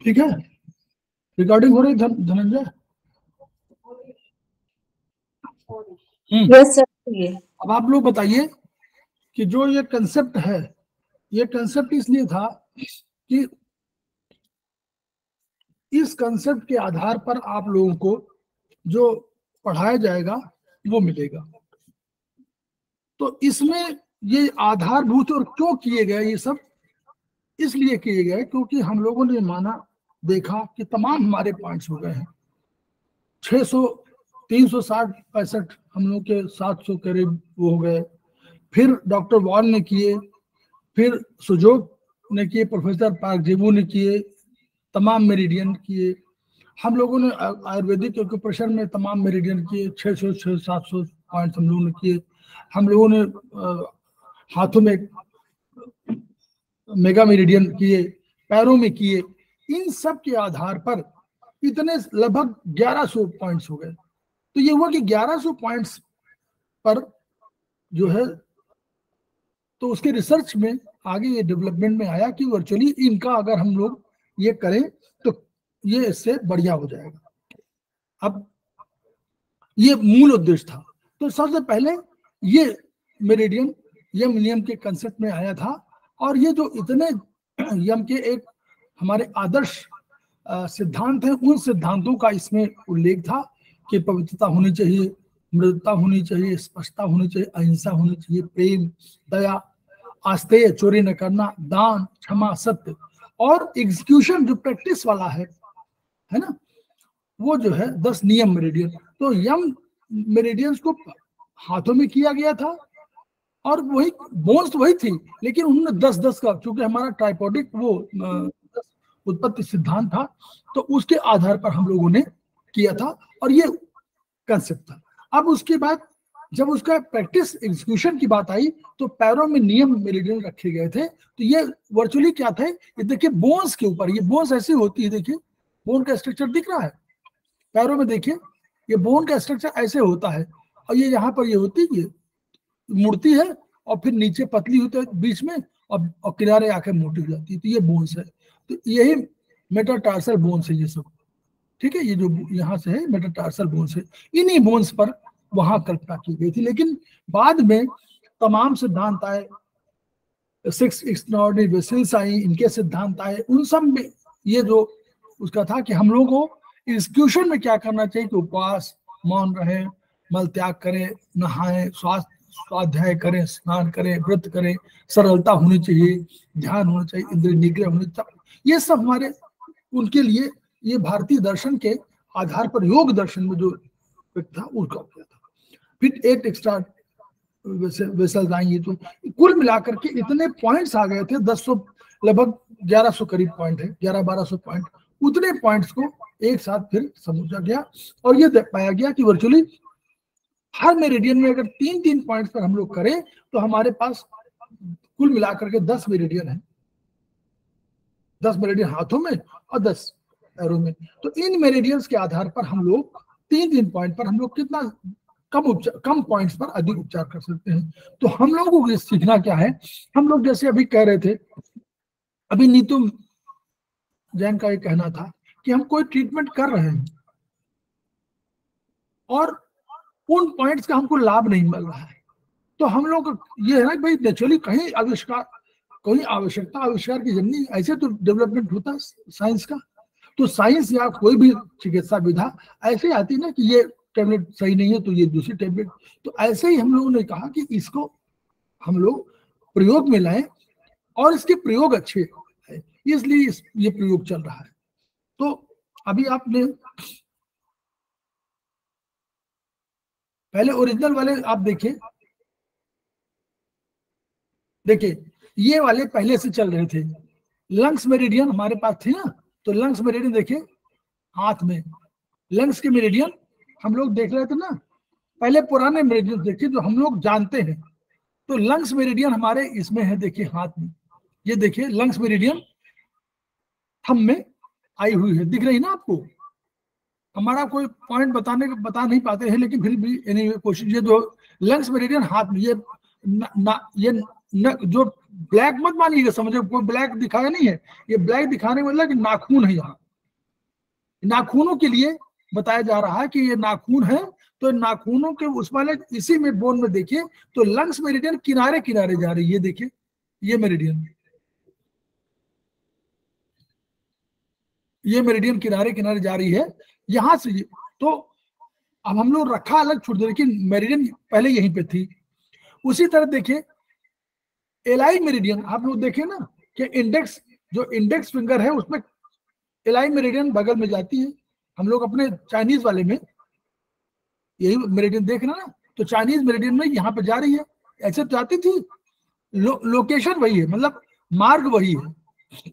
ठीक है, रिकॉर्डिंग हो रही धनंजय? Yes sir. अब आप लोग बताइए कि जो ये कंसेप्ट है, ये कंसेप्ट इसलिए था कि इस कंसेप्ट के आधार पर आप लोगों को जो पढ़ाया जाएगा वो मिलेगा। तो इसमें ये आधारभूत और क्यों किए गए ये सब, इसलिए किए गए क्योंकि हम लोगों ने माना, देखा कि तमाम हमारे पॉइंट्स हो गए हैं। 600 360 65 हम लोग के 700 करीब वो हो गए। फिर डॉक्टर वॉल ने किए, फिर सुजोग ने किए, प्रोफेसर पार्क जेबू ने किए, तमाम मेरिडियन किए। हम लोगों ने आयुर्वेदिक एक्यूप्रेशर में तमाम मेरिडियन किए, 600 700 पॉइंट हम लोगों ने किए। हम लोगों ने हाथों में मेगा मेरिडियन किए, पैरों में किए। इन सब के आधार पर इतने लगभग 1100 पॉइंट्स हो गए। तो ये हुआ कि 1100 पॉइंट्स पर जो है, तो उसके रिसर्च में आगे ये डेवलपमेंट में आया कि वर्चुअली इनका अगर हम लोग ये करें तो ये इससे बढ़िया हो जाएगा। अब ये मूल उद्देश्य था। तो सबसे पहले ये मेरिडियन यम नियम के कंसेप्ट में आया था, और ये जो इतने यम के एक हमारे आदर्श सिद्धांत हैं, उन सिद्धांतों का इसमें उल्लेख था कि पवित्रता होनी चाहिए, मृदुता होनी चाहिए, स्पष्टता होनी चाहिए, अहिंसा होनी चाहिए, प्रेम, दया, आस्तेय, चोरी न करना, दान, क्षमा, सत्य, और एग्जीक्यूशन जो प्रैक्टिस वाला है ना, वो जो है 10 नियम मेरिडियन। तो यम मेरिडियंस को हाथों में किया गया था, और वही बोन्स वही थी, लेकिन उन्होंने 10-10 का, क्योंकि हमारा ट्राइपोडिक वो उत्पत्ति सिद्धांत था, तो उसके आधार पर हम लोगों ने किया था, और ये कंसेप्ट था। अब उसके बाद जब उसका प्रैक्टिस एग्जीक्यूशन की बात आई, तो पैरों में नियम मेरिडियन रखे गए थे। तो ये वर्चुअली क्या थे, ये देखिए बोन्स के ऊपर, ये बोन्स ऐसी होती है, देखिए बोन का स्ट्रक्चर दिख रहा है पैरों में, देखिए ये बोन का स्ट्रक्चर ऐसे होता है, और ये यहाँ पर ये होती है, मुड़ती है, और फिर नीचे पतली होती है बीच में, और किनारे आके मोटी हो जाती है। तो ये बोन्स है, तो यही मेटाटार्सल बोन्स है ये सब, ठीक है। ये जो यहाँ से है मेटाटार्सल बोन्स है, इन्हीं बोन्स पर वहां कल्पना की गई थी। लेकिन बाद में तमाम सिद्धांत आए, 6 एक्स्ट्राऑर्डिनरी वेसल्स आई, इनके सिद्धांत आए, उन सब में ये जो उसका था कि हम लोगों को एग्जीक्यूशन में क्या करना चाहिए कि उपवास, मौन रहे, मल त्याग करें, नहाएं, स्वाध्याय करें, स्नान करें, व्रत करें, सरलता होनी चाहिए, ध्यान होना चाहिए, इंद्रिय निग्रह होनी चाहिए। ये सब हमारे उनके लिए ये भारतीय दर्शन के आधार पर योग दर्शन में जो था उसका किया था। फिर 8 एक्स्ट्रा वेसल्स आई, तो कुल मिलाकर के इतने पॉइंट्स आ गए थे, 1000 लगभग 1100 करीब पॉइंट है, 1100-1200 पॉइंट। उतने पॉइंट्स को एक साथ फिर समझा गया, और ये पाया गया कि वर्चुअली हर मेरिडियन में अगर 3-3 पॉइंट्स पर हम लोग करें तो हमारे पास कुल मिलाकर के 10 मेरिडियन है, 10 मेरिडियन हाथों में और 10 पैरों में। तो इन मेरिडियंस के आधार पर हम लोग 3-3 पॉइंट पर हम लोग कितना कम पॉइंट्स पर अधिक उपचार कर सकते हैं। तो हम लोगों को सीखना क्या है, हम लोग जैसे अभी कह रहे थे, अभी नीतू जैन का ये कहना था कि हम कोई ट्रीटमेंट कर रहे हैं और उन पॉइंट्स का हमको लाभ नहीं मिल रहा है, तो हम लोग ये है ना भाई, नेचुरली कहीं आवश्यकता आविष्कार की जरूरत, ऐसे तो डेवलपमेंट होता है साइंस का। तो साइंस या कोई भी चिकित्सा विधा ऐसे आती ना कि ये टेबलेट सही नहीं है तो ये दूसरी टेबलेट। तो ऐसे ही हम लोगों ने कहा कि इसको हम लोग प्रयोग में लाएं, और इसके प्रयोग अच्छे है, इसलिए ये प्रयोग चल रहा है। तो अभी आपने पहले ओरिजिनल वाले आप देखिए ये वाले पहले से चल रहे थे। लंग्स मेरिडियन हमारे पास थे ना, तो लंग्स मेरिडियन देखिए हाथ में, लंग्स के मेरिडियन हम लोग देख रहे थे ना, पहले पुराने मेरिडियन देखिए जो हम लोग जानते हैं। तो लंग्स मेरिडियन हमारे इसमें है, देखिए हाथ में, ये देखिए लंग्स मेरिडियन थंब में आई हुई है, दिख रही ना आपको, हमारा कोई पॉइंट बता नहीं पाते हैं, लेकिन फिर भी anyway कोशिश, ये जो लंग्स मेरिडियन हाथ में, ये जो ब्लैक मत मानिएगा, समझो कोई ब्लैक दिखाया नहीं है, ये ब्लैक दिखाने का मतलब कि नाखून है, यहाँ नाखूनों के लिए बताया जा रहा है कि ये नाखून है, तो नाखूनों के उस वाले इसी में बोन में देखिए तो लंग्स मेरिडियन किनारे किनारे जा रही है, देखिए ये मेरिडियन, ये मेरिडियन किनारे किनारे जा रही है यहां से। तो अब हम लोग रखा अलग छोड़ दे, लेकिन मेरिडियन पहले यहीं पे थी। उसी तरह देखिए एलाई मेरिडियन, आप लोग देखें ना कि इंडेक्स, जो इंडेक्स फिंगर है उसमें एलाई मेरिडियन बगल में जाती है। हम लोग अपने चाइनीज वाले में यही मेरिडियन देख रहे हैं ना, तो चाइनीज मेरिडियन में यहाँ पे जा रही है, ऐसे तो जाती थी। लोकेशन वही है, मतलब मार्ग वही है।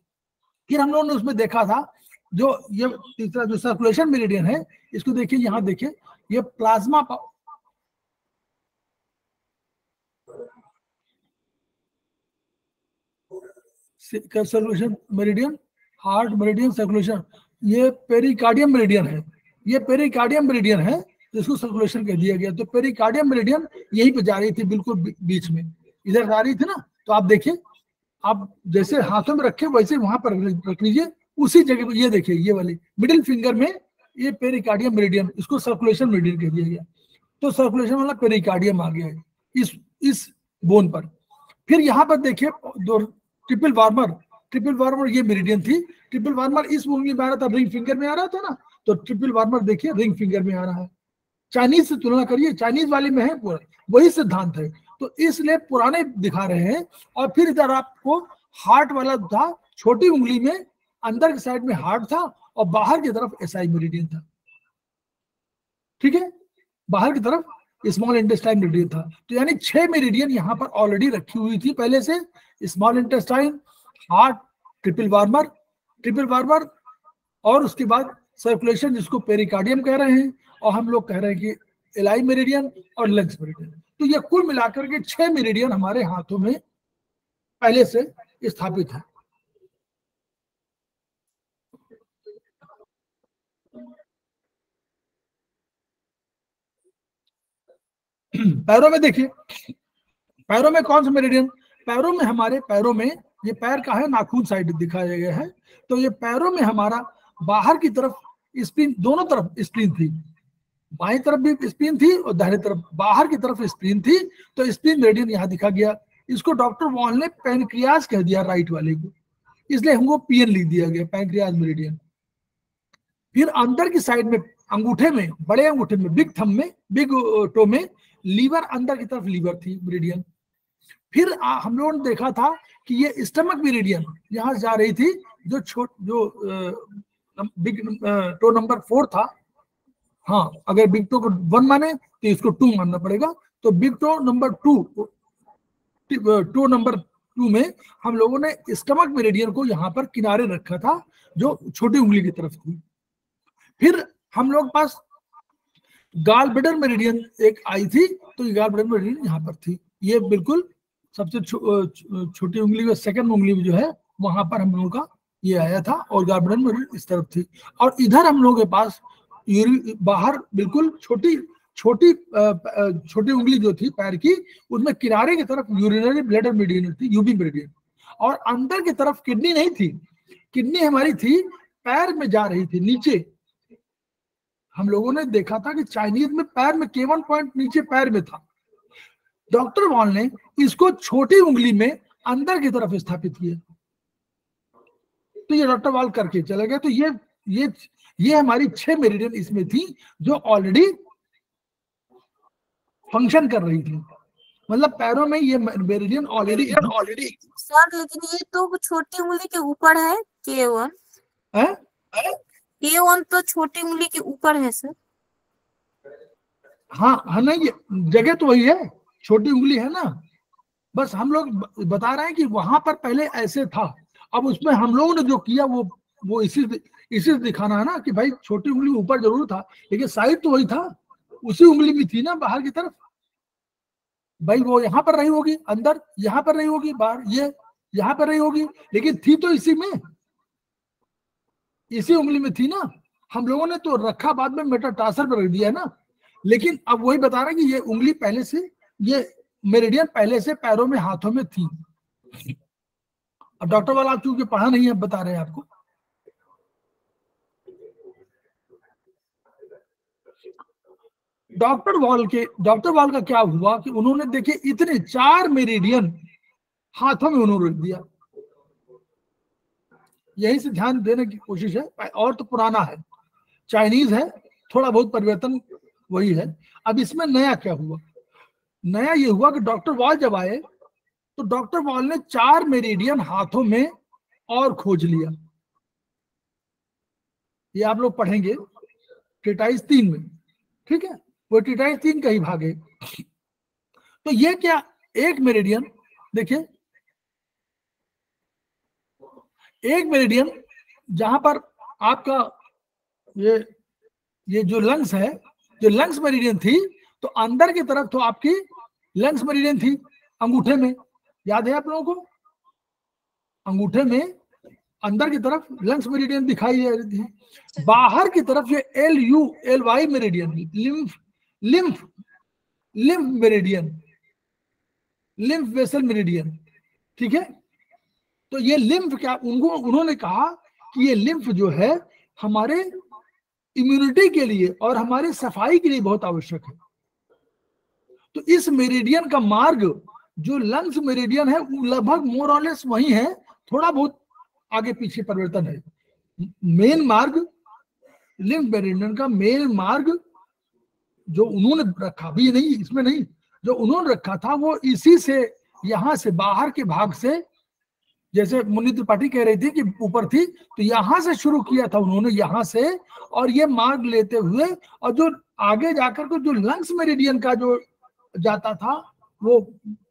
फिर हम लोगों ने उसमें देखा था जो ये तीसरा जो सर्कुलेशन मेरिडियन है, इसको देखिए, यहाँ देखिए ये plasma circulation meridian, heart meridian circulation, ये पेरिकार्डियम मेरिडियन है, ये पेरिकार्डियम मेरिडियन है जिसको सर्कुलेशन कह दिया गया। तो पेरिकार्डियम मेरिडियन यहीं पे जा रही थी, बिल्कुल बीच में इधर जा रही थी ना। तो आप देखिए, आप जैसे हाथों में रखे वैसे वहां पर रख लीजिए, उसी जगह पर। ये देखिए ये वाली मिडिल फिंगर में ये पेरिकार्डियम मेरिडियन, इसको सर्कुलेशन मेरिडियन कह दिया गया। तो सर्कुलेशन वाला पेरिकार्डियम आ गया है इस बोन पर। फिर यहाँ पर देखिए दो ट्रिपल वार्मर ये मेरिडियन थी। ट्रिपल वार्मर इस उंगली में आ रहा था, रिंग फिंगर में आ रहा था ना, तो ट्रिपल वार्मर देखिए रिंग फिंगर में आ रहा है। चाइनीज से तुलना करिए, चाइनीज वाले में है पूरा वही सिद्धांत है, तो इसलिए पुराने दिखा रहे हैं। और फिर इधर आपको हार्ट वाला था, छोटी उंगली में अंदर की साइड में हार्ट था और बाहर की तरफ एसआई मेरिडियन था, ठीक है, बाहर की तरफ स्मॉल इंटेस्टाइन मेरिडियन था। तो यानी 6 मेरिडियन यहाँ पर ऑलरेडी रखी हुई थी पहले से, small intestine, heart, triple warmer और उसके बाद सर्कुलेशन जिसको पेरिकार्डियम कह रहे हैं, और हम लोग कह रहे हैं कि एलाई मेरिडियन और लंग्स मेरिडियन। तो ये कुल मिलाकर के 6 मेरिडियन हमारे हाथों में पहले से स्थापित है। पैरों में देखिए, पैरों में कौन सा मेरिडियन, पैरों में हमारे पैरों में ये पैर का है, नाखून साइड दिखाया गया है। तो ये पैरों में हमारा बाहर की तरफ स्प्लीन, दोनों तरफ स्प्लीन थी, बाएं तरफ भी स्प्लीन थी और दाहिने तरफ बाहर की तरफ स्प्लीन थी। तो स्प्लीन मेरिडियन यहाँ दिखा गया। इसको डॉक्टर वॉल ने पैनक्रियाज कह दिया राइट वाले को, इसलिए हमको पीएन लिख दिया गया, पैनक्रियाज मेरिडियन। फिर अंदर की साइड में अंगूठे में, बड़े अंगूठे में, बिग थंब में, बिग टो में लीवर, अंदर की तरफ लीवर थी मेरिडियन। फिर हम लोगों ने देखा था कि ये स्टमक मेरिडियन यहाँ जा रही थी, जो बिग टो नंबर 4 था। हाँ, अगर बिग टो को 1 माने तो इसको 2 मानना पड़ेगा। तो बिग टो नंबर 2 में हम लोगों ने स्टमक मेरिडियन को यहाँ पर किनारे रखा था, जो छोटी उंगली की तरफ थी। फिर हम लोग पास गाल ब्लैडर मेरिडियन एक आई थी, तो ये गाल ब्लैडर मेरिडियन यहाँ पर थी। ये बिल्कुल सबसे छोटी उंगली में, सेकंड उंगली में जो है वहां पर हम लोगों का ये आया था, और गाल ब्लैडर मेरिडियन इस तरफ थी। और इधर हम लोगों के पास बाहर बिल्कुल छोटी उंगली जो थी पैर की, उसमें किनारे की तरफ यूरिनरी ब्लैडर मेरिडियन थी, यूबी मेरिडियन। और अंदर की तरफ किडनी नहीं थी, किडनी हमारी थी पैर में जा रही थी नीचे। हम लोगों ने देखा था कि चाइनीज में पैर में K1 पॉइंट नीचे पैर में था, डॉक्टर वॉल ने इसको छोटी उंगली में अंदर की तरफ स्थापित किया। तो ये डॉक्टर वॉल करके चले गए। तो ये हमारी 6 मेरिडियन इसमें थी जो ऑलरेडी फंक्शन कर रही थी, मतलब पैरों में ये मेरिडियन ऑलरेडी। सर लेकिन ये तो छोटी उंगली के ऊपर है, K1 तो छोटी उंगली के ऊपर है सर। हाँ है ना, ये जगह तो वही है, छोटी उंगली है ना, बस हम लोग बता रहे हैं कि वहां पर पहले ऐसे था। अब उसमें हम लोगों ने जो किया वो इसी से दिखाना है ना कि भाई छोटी उंगली ऊपर जरूर था, लेकिन साइड तो वही था, उसी उंगली में थी ना बाहर की तरफ। भाई वो यहाँ पर रही होगी अंदर, यहाँ पर रही होगी बाहर, ये यहाँ पर रही होगी, लेकिन थी तो इसी में, इसी उंगली में थी ना। हम लोगों ने तो रखा बाद में मेटाटार्सल पर रख दिया है ना, लेकिन अब वही बता रहा है कि ये उंगली पहले से, ये मेरिडियन पहले से पैरों में हाथों में थी। अब डॉक्टर वाला आप चूंकि पढ़ा नहीं है, बता रहे हैं आपको। डॉक्टर वॉल का क्या हुआ कि उन्होंने देखे इतने 4 मेरिडियन हाथों में उन्होंने रख दिया। यही से ध्यान देने की कोशिश है, और तो पुराना है, चाइनीज है, थोड़ा बहुत परिवर्तन वही है। अब इसमें नया क्या हुआ? नया ये हुआ कि डॉक्टर वॉल जब आए तो डॉक्टर वॉल ने 4 मेरिडियन हाथों में और खोज लिया। ये आप लोग पढ़ेंगे ट्रीटाइज 3 में, ठीक है, वो ट्रीटाइज 3 का ही भाग है। तो ये क्या, एक मेरिडियन, देखिए एक मेरिडियन जहां पर आपका ये जो लंग्स है, जो लंग्स मेरिडियन थी, तो अंदर की तरफ तो आपकी लंग्स मेरिडियन थी अंगूठे में, याद है आप लोगों को? अंगूठे में अंदर की तरफ लंग्स मेरिडियन दिखाई दे रही थी। बाहर की तरफ ये LULY meridian, lymph lymph lymph meridian, lymph vessel meridian, ठीक है। तो ये लिम्फ क्या, उन्होंने कहा कि ये लिम्फ जो है हमारे इम्यूनिटी के लिए और हमारे सफाई के लिए बहुत आवश्यक है। तो इस मेरिडियन का मार्ग जो लंग्स मेरिडियन है वो लगभग मोर और लेस वही है, थोड़ा बहुत आगे पीछे परिवर्तन है। मेन मार्ग लिम्फ मेरिडियन का मेन मार्ग जो उन्होंने रखा, भी नहीं इसमें नहीं, जो उन्होंने रखा था वो इसी से, यहां से बाहर के भाग से, जैसे मुन्नी त्रिपाठी कह रही थी कि ऊपर थी, तो यहां से शुरू किया था उन्होंने, यहां से, और ये मार्ग लेते हुए, और जो आगे जाकर के जो लंग्स मेरिडियन का जो जाता था वो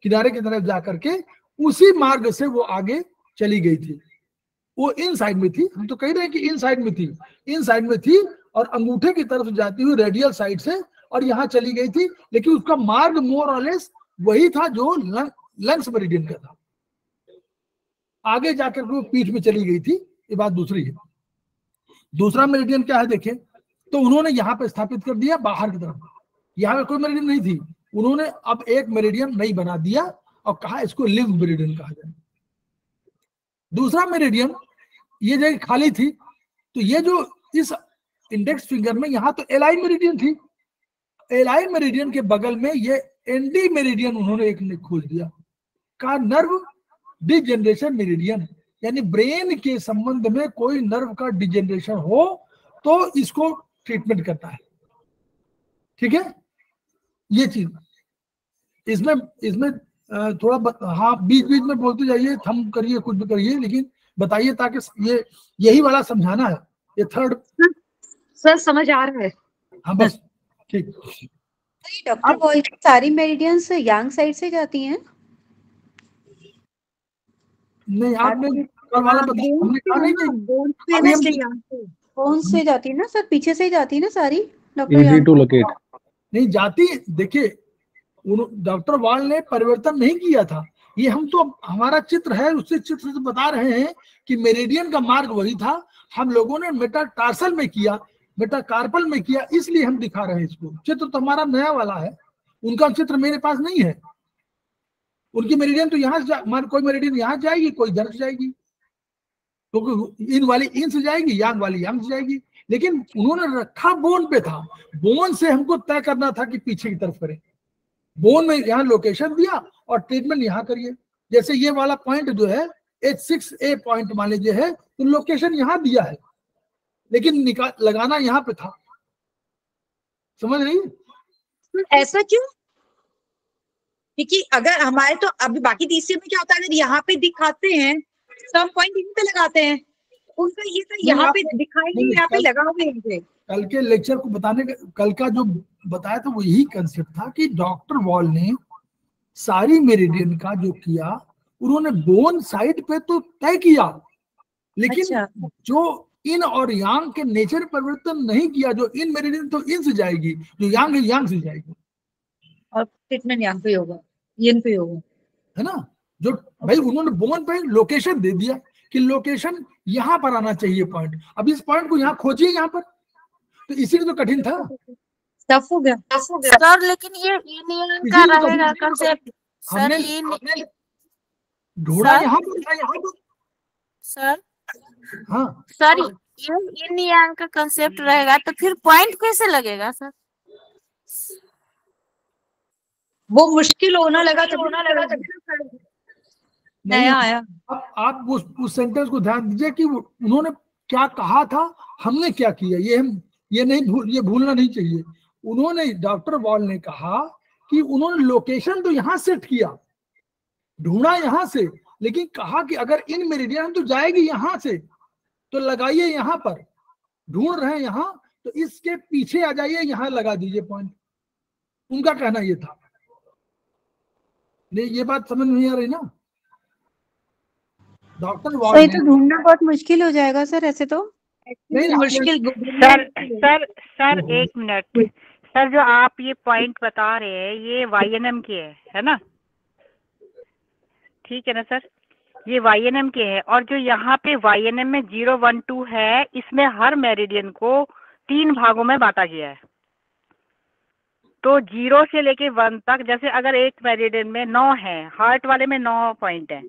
किनारे की तरफ जाकर के उसी मार्ग से वो आगे चली गई थी। वो इन साइड में थी, हम तो कह रहे हैं कि इन साइड में थी, इन साइड में थी, और अंगूठे की तरफ जाती हुई रेडियल साइड से और यहाँ चली गई थी, लेकिन उसका मार्ग मोर और लेस वही था जो लंग्स मेरिडियन का था। आगे जाकर वो पीठ में चली गई थी, ये बात दूसरी है। दूसरा मेरिडियन क्या है देखें, तो उन्होंने यहाँ पे स्थापित कर दिया बाहर की तरफ, यहाँ पे कोई मेरिडियन नहीं थी, उन्होंने अब एक मेरिडियन नहीं बना दिया और कहा इसको लिम्फ मेरिडियन कहा जाए। दूसरा मेरिडियन ये जगह खाली थी, तो ये जो इस इंडेक्स फिंगर में यहाँ तो एलाई मेरिडियन थी, एलाई मेरिडियन के बगल में ये एंडी मेरिडियन उन्होंने एक ने खोज दिया, का नर्व डिजेनरेशन मेरिडियन, यानी ब्रेन के संबंध में कोई नर्व का डिजेनरेशन हो तो इसको ट्रीटमेंट करता है, ठीक है। ये चीज इसमें थोड़ा हाँ बीच बीच में बोलते जाइए, थम करिए, कुछ भी करिए, लेकिन बताइए ताकि ये यही वाला समझाना है, ये थर्ड। सर समझ आ रहा है। हाँ बस ठीक। डॉक्टर वॉल की सारी मेरिडियंस यांग साइड से जाती हैं? नहीं आपने कल वाला बताया, हमने कहा नहीं कि बोन से जाती है ना सर, पीछे से ही जाती है ना सारी डॉक्टर? नहीं जाती, देखिए डॉक्टर वॉल ने परिवर्तन नहीं किया था, ये हम तो हमारा चित्र है, उससे चित्र से बता रहे हैं कि मेरिडियन का मार्ग वही था, हम लोगों ने मेटाटार्सल में किया, मेटाकार्पल में किया, इसलिए हम दिखा रहे हैं इसको। चित्र तो हमारा नया वाला है, उनका चित्र मेरे पास नहीं है। उनकी मेरिडियन तो यहाँ से कोई मेरिडियन यहाँ जाएगी, कोई इधर से जाएगी, क्योंकि इन वाली इन से जाएगी, यांग वाली यांग से जाएगी, लेकिन उन्होंने रखा बोन पे था, बोन से हमको तय करना था कि पीछे की तरफ करें, बोन में यहाँ लोकेशन दिया और ट्रीटमेंट यहाँ करिए। जैसे ये वाला पॉइंट जो है H6A पॉइंट मान लीजिए है, तो लोकेशन यहाँ दिया है, लेकिन लगाना यहाँ पे था, समझ रही? ऐसा क्यों? क्योंकि अगर हमारे तो अभी बाकी तीसरे में क्या होता है, अगर यहाँ पे दिखाते हैं सम पॉइंट इन पे लगाते हैं, उनका ये तो यहाँ पे दिखाएंगे, यहाँ पे लगाओगे। कल के लेक्चर को बताने का, कल का जो बताया था वो यही कंसेप्ट था कि डॉक्टर वॉल ने सारी मेरिडियन का जो किया, उन्होंने बोन साइड पे तो तय किया, लेकिन जो इन और यांग के नेचर परिवर्तन नहीं किया, जो इन मेरिडियन तो इन से जाएगी, जो यांग है यांग से जाएगी, और ट्रीटमेंट यांग पे होगा, इन पे होगा, है ना। जो भाई उन्होंने बोन पे लोकेशन दे दिया कि लोकेशन यहाँ पर आना चाहिए पॉइंट, अब इस पॉइंट को यहाँ खोजिए, यहाँ पर तो इसीलिए तो कठिन था। टफ हो गया। सर लेकिन ये इन का रहेगा कंसेप्ट सर, हमने ये ढूंढा सर? यहाँ पर सर हाँ सर ये इन यांग का कंसेप्ट रहेगा तो फिर पॉइंट कैसे लगेगा सर? वो मुश्किल होना लगा नया आया। अब आप उस सेंटेंस को ध्यान दीजिए कि उन्होंने क्या कहा था, हमने क्या किया, ये भूलना नहीं चाहिए। उन्होंने, डॉक्टर वॉल ने कहा कि उन्होंने लोकेशन तो यहां सेट किया, ढूंढा यहां से, लेकिन कहा कि अगर इन मेरिडियन तो जाएगी यहां से, तो लगाइए यहां पर, ढूंढ रहे हैं यहां तो इसके पीछे आ जाइए, यहां लगा दीजिए पॉइंट। उनका कहना ये था। ये बात समझ नहीं आ रही ना डॉक्टर वॉल ने? तो ढूंढना बहुत मुश्किल हो जाएगा सर ऐसे तो। नहीं मुश्किल सर एक मिनट सर, जो आप ये पॉइंट बता रहे हैं ये YNM के है ना? ठीक है ना सर, ये YNM के है, और जो यहाँ पे YNM में 0, 1, 2 है, इसमें हर मेरिडियन को 3 भागों में बांटा गया है। तो 0 से लेके 1 तक, जैसे अगर एक मेरिडियन में 9 है, हार्ट वाले में 9 पॉइंट है,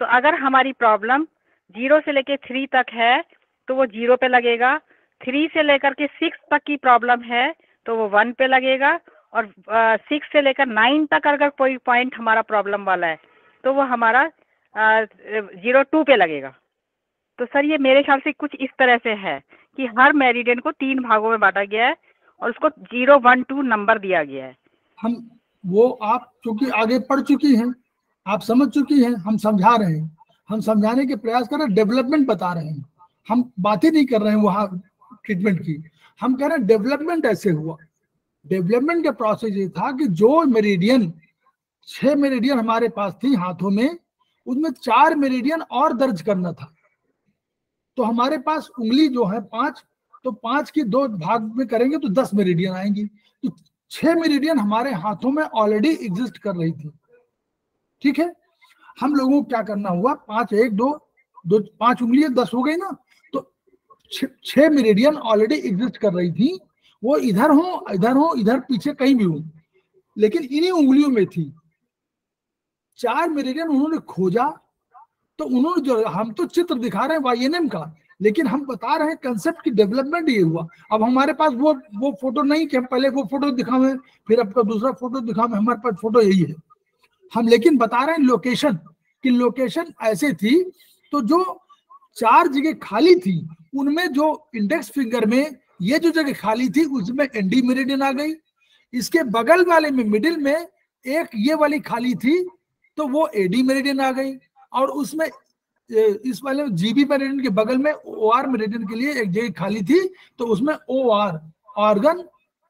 तो अगर हमारी प्रॉब्लम 0 से लेके 3 तक है तो वो 0 पे लगेगा, 3 से लेकर के 6 तक की प्रॉब्लम है तो वो 1 पे लगेगा, और 6 से लेकर 9 तक अगर कोई पॉइंट हमारा प्रॉब्लम वाला है तो वो हमारा 0, 2 पे लगेगा। तो सर ये मेरे ख्याल से कुछ इस तरह से है कि हर मेरिडियन को 3 भागों में बांटा गया है और उसको 0, 1, 2 नंबर दिया गया है। हम वो आप चूंकि आगे पढ़ चुकी हैं, आप समझ चुकी हैं, हम समझा रहे हैं, हम समझाने के प्रयास कर रहे हैं, डेवलपमेंट बता रहे हैं, हम बातें नहीं कर रहे हैं वहां ट्रीटमेंट की, हम कह रहे हैं डेवलपमेंट ऐसे हुआ। डेवलपमेंट का प्रोसेस ये था कि जो मेरिडियन 6 मेरिडियन हमारे पास थी हाथों में, उसमें 4 मेरिडियन और दर्ज करना था। तो हमारे पास उंगली जो है 5, तो 5 की 2 भाग में करेंगे तो 10 मेरिडियन आएंगी। तो 6 मेरिडियन हमारे हाथों में ऑलरेडी एग्जिस्ट कर रही थी। ठीक है, हम लोगों को क्या करना हुआ, 5, 1, 2, 5 उंगलियां 10 हो गई ना, तो 6 मेरिडियन ऑलरेडी एग्जिस्ट कर रही थी, वो इधर हो इधर पीछे कहीं भी हो, लेकिन इन्हीं उंगलियों में थी। 4 मेरिडियन उन्होंने खोजा, तो उन्होंने जो, हम तो चित्र दिखा रहे हैं YNM का, लेकिन हम बता रहे हैं कंसेप्ट की डेवलपमेंट ये हुआ। अब हमारे पास वो फोटो नहीं कि हम पहले वो फोटो दिखावें फिर आपका दूसरा फोटो दिखावें, हमारे पास फोटो यही है। हम लेकिन बता रहे हैं लोकेशन, कि लोकेशन ऐसे थी, तो जो 4 जगह खाली थी उनमें जो इंडेक्स फिंगर में ये जो जगह खाली थी उसमें ND मेरिडियन आ गई, इसके बगल वाले में मिडिल में एक ये वाली खाली थी तो वो AD मेरिडियन आ गई, और उसमें इस वाले GB मेरिडियन के बगल में OR मेरिडियन के लिए एक जगह खाली थी, तो उसमें OR ऑर्गन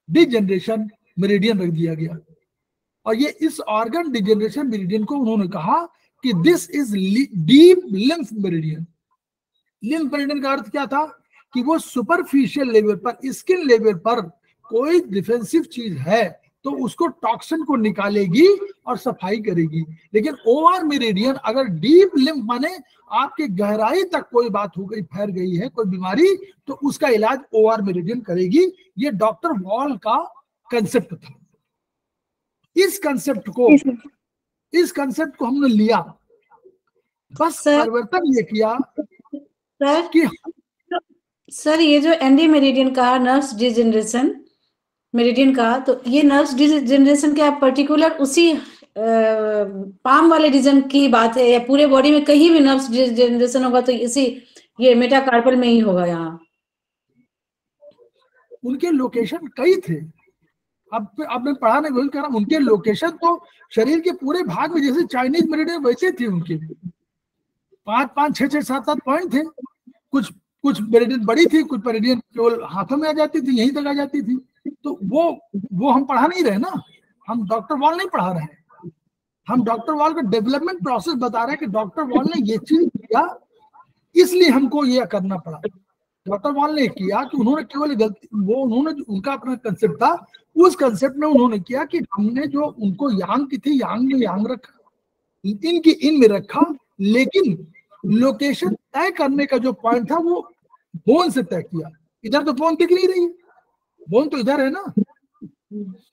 डिजेनरेशन मेरिडियन रख दिया गया। और ये इस ऑर्गन डिजेनरेशन मेरिडियन को उन्होंने कहा कि this is deep lymph meridian. Lymph meridian का अर्थ क्या था कि वो सुपरफिशियल लेवल पर, स्किन लेवल पर कोई डिफेंसिव चीज है तो उसको टॉक्सिन को निकालेगी और सफाई करेगी। लेकिन OR मेरिडियन अगर डीप लिम्फ माने आपके गहराई तक कोई बात हो गई, फैल गई है कोई बीमारी, तो उसका इलाज OR मेरिडियन करेगी। ये डॉक्टर वॉल का कंसेप्ट था। इस कंसेप्ट को हमने लिया, बस परिवर्तन ये किया कि सर ये जो ND मेरिडियन का नर्व्स डिजेनरेशन मेरिडियन का, तो ये नर्व्स डिजेनरेशन क्या पर्टिकुलर उसी पाम वाले रीजन की बात है, या पूरे बॉडी में कहीं भी नर्व्स डिजेनरेशन होगा तो इसी ये मेटाकार्पल में ही होगा? यहाँ उनके लोकेशन कई थे, अब आपने पढ़ा नहीं, वही कह रहा, उनके लोकेशन तो शरीर के पूरे भाग में, जैसे चाइनीज मेरिडियन वैसे थे उनके, 5, 6, 7 पॉइंट थे। कुछ मेरिडियन बड़ी थी, कुछ मेरिडियन केवल हाथों में आ जाती थी, यहीं तक आ जाती थी। तो वो हम पढ़ा नहीं रहे ना, हम डॉक्टर वॉल नहीं पढ़ा रहे हैं, हम डॉक्टर वॉल का डेवलपमेंट प्रोसेस बता रहे हैं कि डॉक्टर वॉल ने ये चीज किया इसलिए हमको ये करना पड़ा। डॉक्टर वॉल ने किया कि उन्होंने केवल गलती, उन्होंने उनका अपना कंसेप्ट था, उस कंसेप्ट में उन्होंने किया कि हमने जो उनको यांग की थी, यांग में यांग रखा, इनकी इन में रखा, लेकिन लोकेशन तय करने का जो पॉइंट था वो बोन से तय किया। इधर तो बोन दिख नहीं रही है, बोन तो इधर है ना,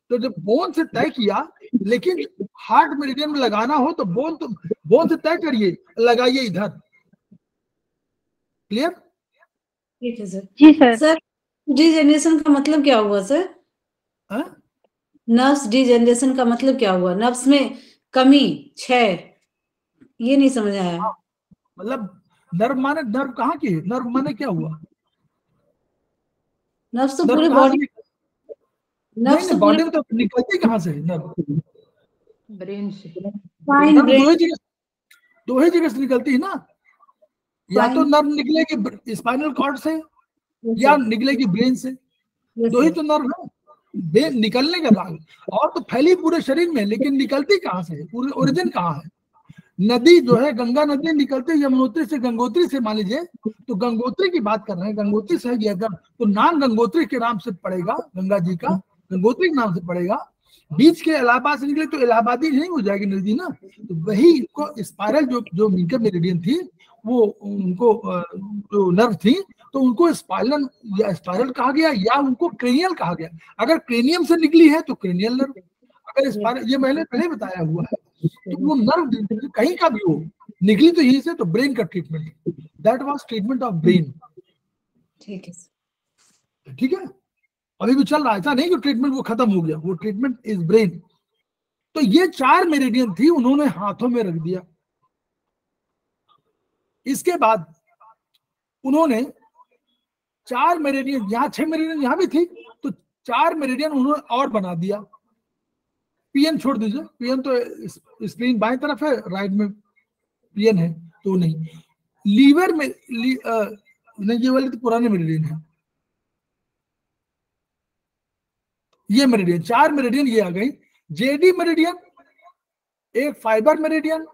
तो जब बोन से तय किया, लेकिन हार्ट मेरिडियन में लगाना हो तो बोन से तय करिए, लगाइए इधर। क्लियर? ठीक है सर। जी सर। सर डिजेनरेशन का मतलब क्या हुआ सर? नर्व्स डिजेनरेशन का मतलब क्या हुआ? नर्व्स में कमी, क्षय, ये नहीं समझ आया। मतलब नर्व माने, नर्व कहाँ की है? नर्व माने क्या हुआ? नर्व्स तो नर्व पूरे कहाँ से? बॉडी, नहीं नहीं, बॉडी में तो निकलती कहाँ से है नर्व? ब्रेन से। फाइन नर्व ब्रेन, दो ही जगह से निकलती है ना, या तो नर्व निकलेगी स्पाइनल कॉर्ड से या निकलेगी ब्रेन से, दो ही तो नर्व है। ब्रेन निकलने का राग, और तो फैली पूरे शरीर में, लेकिन निकलती कहाँ से है? पूरी ओरिजिन कहाँ है? नदी जो है, गंगा नदी निकलती यमुनोत्री से, गंगोत्री से मान लीजिए, तो गंगोत्री की बात कर रहे हैं, गंगोत्री से है अगर, तो नाम गंगोत्री के नाम से पड़ेगा, गंगा जी का गंगोत्री के नाम से पड़ेगा। बीच के इलाहाबाद से निकले तो इलाहाबादी नहीं हो जाएगी नदी ना, तो वही को स्पाइरल जो मीटर मेरिडियन थी, वो उनको जो नर्व थी, तो उनको स्पाइरल या स्पाइरल कहा गया, या उनको क्रेनियल कहा गया। अगर क्रेनियम से निकली है तो क्रेनियल नर्व, अगर स्पाइरल, ये मैंने पहले बताया हुआ है, तो वो नर्व कहीं का भी हो, निकली तो यहीं से, तो ब्रेन का treatment, that was treatment of brain. ठीक है, ठीक है, अभी भी चल रहा है, ऐसा नहीं कि ट्रीटमेंट वो खत्म हो गया, वो ट्रीटमेंट इज ब्रेन। तो ये 4 मेरिडियन थी, उन्होंने हाथों में रख दिया। इसके बाद उन्होंने 4 मेरिडियन, यहाँ 6 मेरिडियन यहाँ भी थी, तो 4 मेरिडियन उन्होंने और बना दिया। पीएन छोड़ दीजिए, पीएन तो स्क्रीन बाएं तरफ है, राइट में पीएन है, तो नहीं। लीवर में नहीं, ये वाली तो पुराने मेरिडियन है। ये मेरिडियन, 4 मेरिडियन ये आ गई। जेडी मेरिडियन, एक फाइबर मेरिडियन,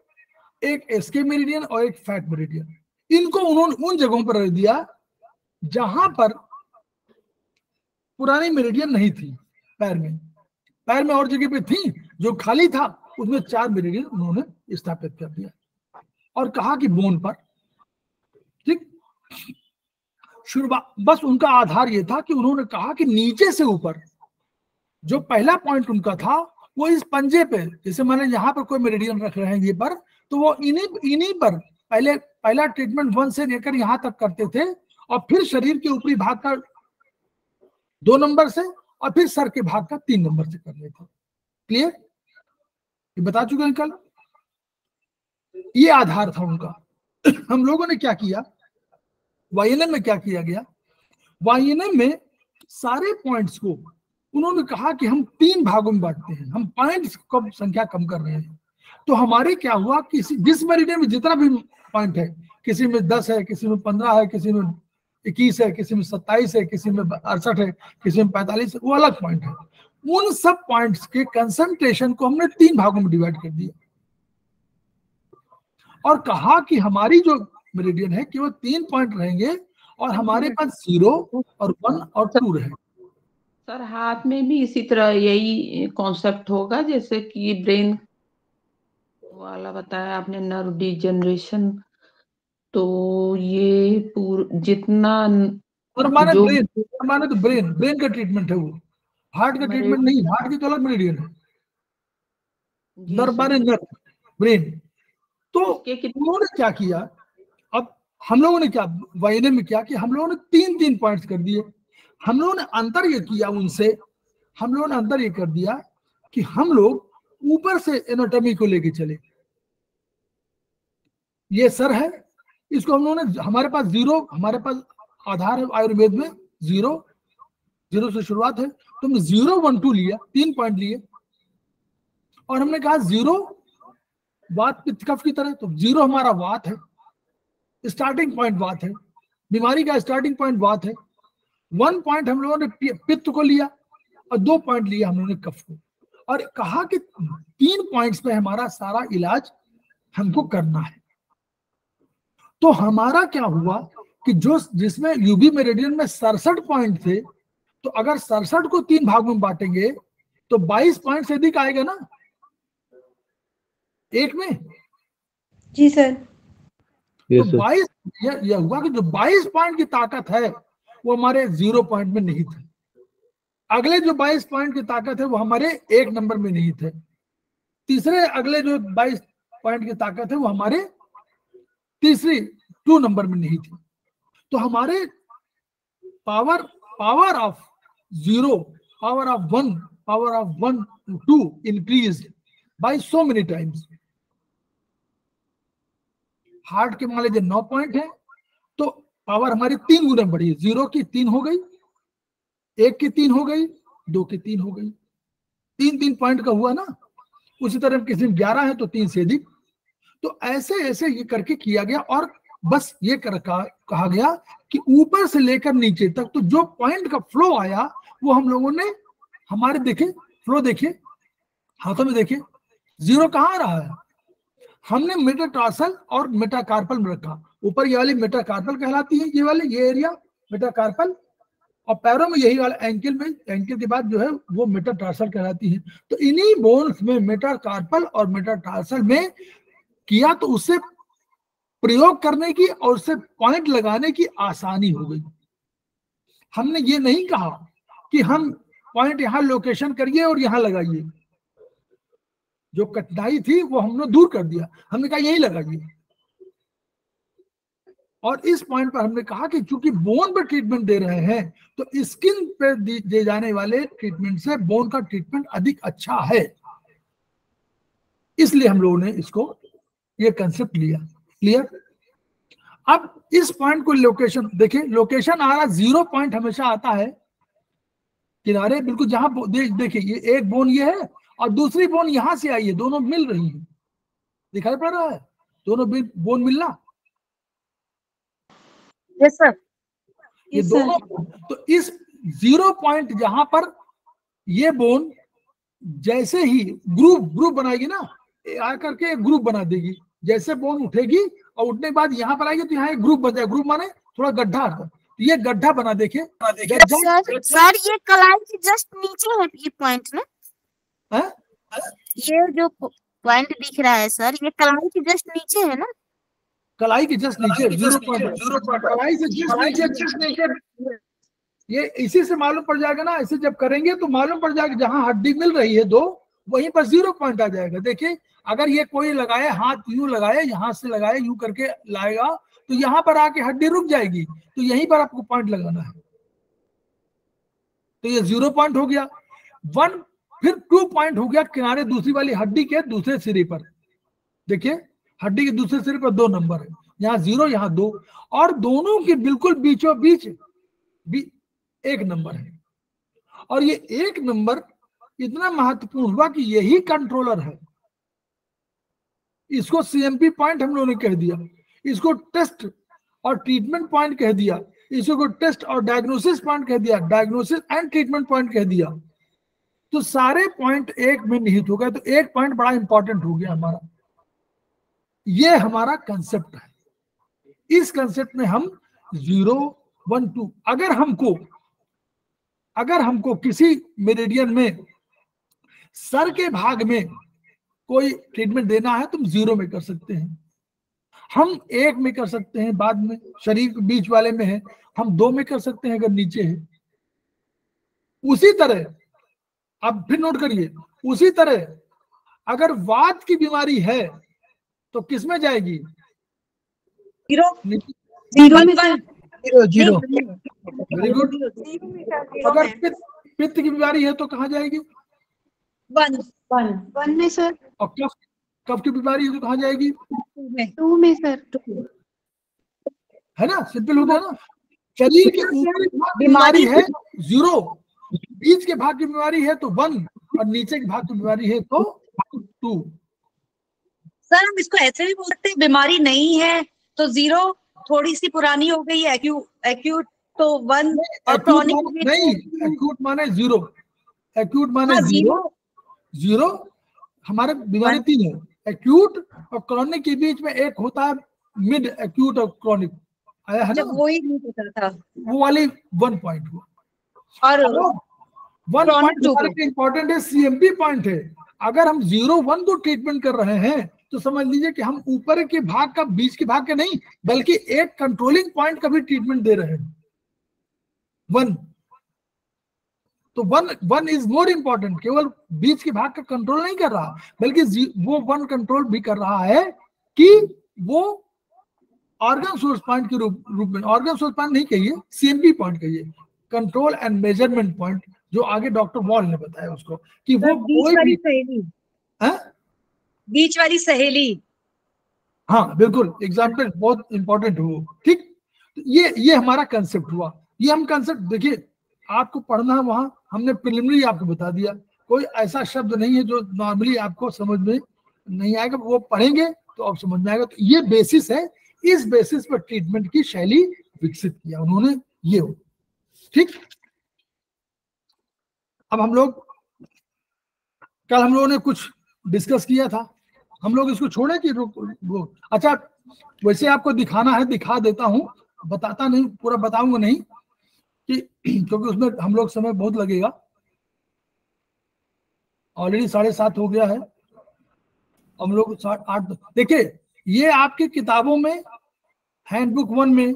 एक एसके मेरिडियन और एक फैट मेरिडियन। इनको उन्होंने उन जगहों पर रख दिया जहां पर पुरानी मेरिडियन नहीं थी। पैर में और जगह पे थी, जो खाली था उसमें 4 मेरिडियन उन्होंने स्थापित कर दिया, और कहा कि बोन पर, ठीक, शुरुआत बस उनका आधार ये था कि उन्होंने कहा कि नीचे से ऊपर जो पहला पॉइंट उनका था, वो इस पंजे पे, जैसे मैंने यहाँ पर कोई मेरिडियन रख रहे हैं ये पर, तो वो इन्हीं पर पहला ट्रीटमेंट 1 से लेकर यहाँ तक करते थे, और फिर शरीर के ऊपरी भाग का 2 नंबर से, और फिर सर के भाग का 3 नंबर से कर लेते। क्लियर? ये बता चुके हैं कल, ये आधार था उनका। हम लोगों ने क्या किया, वाईएनएम में क्या किया गया, वाईएनएम में सारे पॉइंट्स को उन्होंने कहा कि हम 3 भागों में बांटते हैं, हम पॉइंट्स की संख्या कम कर रहे हैं। तो हमारे क्या हुआ, किसी जिस मेरिडियन में जितना भी पॉइंट है, किसी में 10 है, किसी में 15 है, किसी में 21 है, किसी में 27 है, किसी में 68 है, किसी में 45 है, वो अलग पॉइंट है। उन सब पॉइंट्स के कंसंट्रेशन को हमने 3 भागों में डिवाइड कर दिया, और कहा कि हमारी जो मेरिडियन है केवल 3 पॉइंट रहेंगे, और हमारे पास 0 और 1 और 2 रहेंगे। सर हाथ में भी इसी तरह यही कॉन्सेप्ट होगा, जैसे कि ब्रेन वाला बताया आपने, नर्व डिजेनरेशन, तो ये जितना और माने जो ब्रेन, माने तो ब्रेन का ट्रीटमेंट है वो, हार्ट का ट्रीटमेंट नहीं, हार्ट की तो अलग मेरिडियन है, नर्व माने नर्व, ब्रेन। तो उन्होंने क्या किया, अब हम लोगों ने क्या वाईएनएम में क्या किया, हम लोगों ने 3 पॉइंट्स कर दिए। हम लोगों ने अंतर ये किया उनसे, हम लोगों ने अंतर ये कर दिया कि हम लोग ऊपर से एनाटॉमी को लेके चले। ये सर है, इसको हम लोगों ने, हमारे पास 0, हमारे पास आधार है आयुर्वेद में, 0 से शुरुआत है, तो हमने 0, 1, 2 लिया, 3 पॉइंट लिए, और हमने कहा 0 वात पित्त कफ की तरह, तो 0 हमारा वात है, स्टार्टिंग पॉइंट वात है, बीमारी का स्टार्टिंग पॉइंट वात है। 1 पॉइंट हम लोगों ने पित्त को लिया, और 2 पॉइंट लिया हम लोगों ने कफ को, और कहा कि 3 पॉइंट्स पे हमारा सारा इलाज हमको करना है। तो हमारा क्या हुआ कि जो जिसमें यूबी मेरिडियन में 67 पॉइंट थे, तो अगर 67 को 3 भाग में बांटेंगे तो 22 पॉइंट से अधिक आएगा ना एक में। जी सर। तो 22 यह हुआ कि जो 22 पॉइंट की ताकत है वो हमारे 0 पॉइंट में नहीं थी। अगले जो 22 पॉइंट की ताकत है वो हमारे 1 नंबर में निहित है। तीसरे अगले जो 22 पॉइंट की ताकत है वो हमारे तीसरी 2 नंबर में निहित है। तो हमारे power of 0, power of 1, power of 1 to 2 increased by so many times। Heart के मान लीजिए 9 पॉइंट है तो पावर हमारी 3 गुना बढ़ी है। 0 की 3 हो गई, 1 की 3 हो गई, 2 की 3 हो गई, 3 पॉइंट का हुआ ना। उसी तरह किसी में 11 है तो 3 से अधिक। तो ऐसे ऐसे ये करके किया गया और बस ये कहा गया कि ऊपर से लेकर नीचे तक तो जो पॉइंट का फ्लो आया वो हम लोगों ने हमारे देखे, फ्लो देखे, हाथों में देखे। 0 कहाँ आ रहा है, हमने मेटाटार्सल और मेटाकार्पल में रखा। ऊपर ये वाली मेटाकार्पल कहलाती है, ये वाले ये एरिया मेटाकार्पल, और पैरों में यही वाला एंकल में, एंकल के बाद जो है वो मेटाटार्सल कहलाती है। तो इन्हीं बोन्स में मेटाकार्पल और मेटाटार्सल में किया तो उससे प्रयोग करने की और उससे पॉइंट लगाने की आसानी हो गई। हमने ये नहीं कहा कि हम पॉइंट यहां लोकेशन करिए और यहां लगाइए, जो कठिनाई थी वो हमने दूर कर दिया। हमने कहा यही लगाइए, और इस पॉइंट पर हमने कहा कि चूंकि बोन पर ट्रीटमेंट दे रहे हैं तो स्किन पे दे जाने वाले ट्रीटमेंट से बोन का ट्रीटमेंट अधिक अच्छा है, इसलिए हम लोगों ने इसको ये कंसेप्ट लिया। क्लियर? अब इस पॉइंट को लोकेशन देखिए, लोकेशन आ रहा 0 पॉइंट हमेशा आता है किनारे, बिल्कुल जहां देखिए ये एक बोन ये है और दूसरी बोन यहां से आई है, दोनों मिल रही है, दिखाई पड़ रहा है दोनों बोन मिलना। यस सर, ये दोनों, तो इस 0 पॉइंट जहां पर ये बोन जैसे ही ग्रुप बनाएगी ना, आकर के ग्रुप बना देगी। जैसे बोन उठेगी और उठने के बाद यहाँ पर आएगी तो यहाँ एक ग्रुप बन जाए। ग्रुप माने थोड़ा गड्ढा, तो ये गड्ढा बना देखिए। सर ये कलाई के जस्ट नीचे है ये पॉइंट ना? है? ये जो पॉइंट दिख रहा है सर, ये कलाई के जस्ट नीचे है ना? कलाई के जस्ट नीचे 0 पॉइंट, कलाई से जस्ट नीचे। ये इसी से मालूम पड़ जाएगा ना, ऐसे जब करेंगे तो मालूम पड़ जाएगा जहां हड्डी मिल रही है 2, वहीं पर 0 पॉइंट आ जाएगा। देखिए अगर ये कोई लगाए, हाथ यूं लगाए, यहां से लगाए, यूं करके लाएगा तो यहां पर आके हड्डी रुक जाएगी, तो यहीं पर आपको पॉइंट लगाना है। तो ये 0 पॉइंट हो गया। 1, फिर 2 पॉइंट हो गया किनारे दूसरी वाली हड्डी के दूसरे सिरे पर। देखिए हड्डी के दूसरे सिरे पर 2 नंबर है, यहाँ 0 यहाँ 2, और दोनों के बिल्कुल बीचों बीच 1 नंबर है। और ये 1 नंबर इतना महत्वपूर्ण हुआ कि यही कंट्रोलर है। इसको सीएमपी पॉइंट हम लोगों ने कह दिया, इसको टेस्ट और ट्रीटमेंट पॉइंट कह दिया, इसको टेस्ट और डायग्नोसिस पॉइंट कह दिया, डायग्नोसिस एंड ट्रीटमेंट पॉइंट कह दिया। तो सारे पॉइंट एक में निहित हो गए, तो एक पॉइंट बड़ा इंपॉर्टेंट हो गया हमारा। ये हमारा कंसेप्ट है। इस कंसेप्ट में हम 0, 1, 2 अगर हमको किसी मेरिडियन में सर के भाग में कोई ट्रीटमेंट देना है तो हम 0 में कर सकते हैं, हम 1 में कर सकते हैं, बाद में शरीर के बीच वाले में है हम 2 में कर सकते हैं अगर नीचे है। उसी तरह अब फिर नोट करिए, उसी तरह अगर वात की बीमारी है तो किस में जाएगी? 0 में। 0। Very good. अगर पित्त की बीमारी है तो कहाँ जाएगी? 1 में सर। और कफ की बीमारी है तो कहाँ जाएगी? 2 में सर। है ना, सिंपल हो गया ना। शरीर के ऊपर बीमारी है 0, बीच के भाग की बीमारी है तो 1, और नीचे के भाग की बीमारी है तो 2। सर हम इसको ऐसे भी बोल सकते हैं, बीमारी नहीं है तो 0, थोड़ी सी पुरानी हो गई है एक्यूट तो 1, और क्रॉनिक नहीं, एक्यूट माने 0, एक्यूट माने 0। हमारे बीमारी 3 है, एक्यूट और क्रॉनिक के बीच में एक होता है मिड एक्यूट और क्रॉनिक, आया है ना? वो ही नहीं पता था, वो वाली 1 पॉइंट हुआ। और 1 पॉइंट इंपॉर्टेंट है, सीएमपी पॉइंट है। अगर हम 0, 1 को ट्रीटमेंट कर रहे हैं तो समझ लीजिए कि हम ऊपर के भाग का, बीच के भाग के नहीं, बल्कि एक कंट्रोलिंग पॉइंट का भी ट्रीटमेंट दे रहे हैं। 1 तो वन इज मोर इंपॉर्टेंट, केवल बीच के भाग का कंट्रोल नहीं कर रहा, बल्कि वो वन कंट्रोल भी कर रहा है कि वो ऑर्गन सोर्स पॉइंट के रूप में, ऑर्गन सोर्स पॉइंट नहीं कहिए, सीएमपी पॉइंट कहिए, कंट्रोल एंड मेजरमेंट पॉइंट, जो आगे डॉक्टर वॉल ने बताया उसको कि वो बीच वाली सहेली, बीच वाली सहेली, हाँ बिल्कुल, एग्जाम्पल बहुत इंपॉर्टेंट हो, ठीक। तो ये हमारा कंसेप्ट हुआ। ये हम कंसेप्ट देखिए, आपको पढ़ना है वहां, हमने प्रिलिमिनरी आपको बता दिया, कोई ऐसा शब्द नहीं है जो नॉर्मली आपको समझ में नहीं आएगा, वो पढ़ेंगे तो आप समझ में आएगा। तो ये बेसिस है, इस बेसिस पर ट्रीटमेंट की शैली विकसित किया उन्होंने, ये हो, ठीक। अब हम लोग, कल हम लोगों ने कुछ डिस्कस किया था, हम लोग इसको छोड़े कि वो अच्छा, वैसे आपको दिखाना है, दिखा देता हूं, बताता नहीं, पूरा बताऊंगा नहीं कि क्योंकि उसमें हम लोग समय बहुत लगेगा। ऑलरेडी 7:30 हो गया है, हम लोग 8:30। देखिए ये आपकी किताबों में हैंडबुक 1 में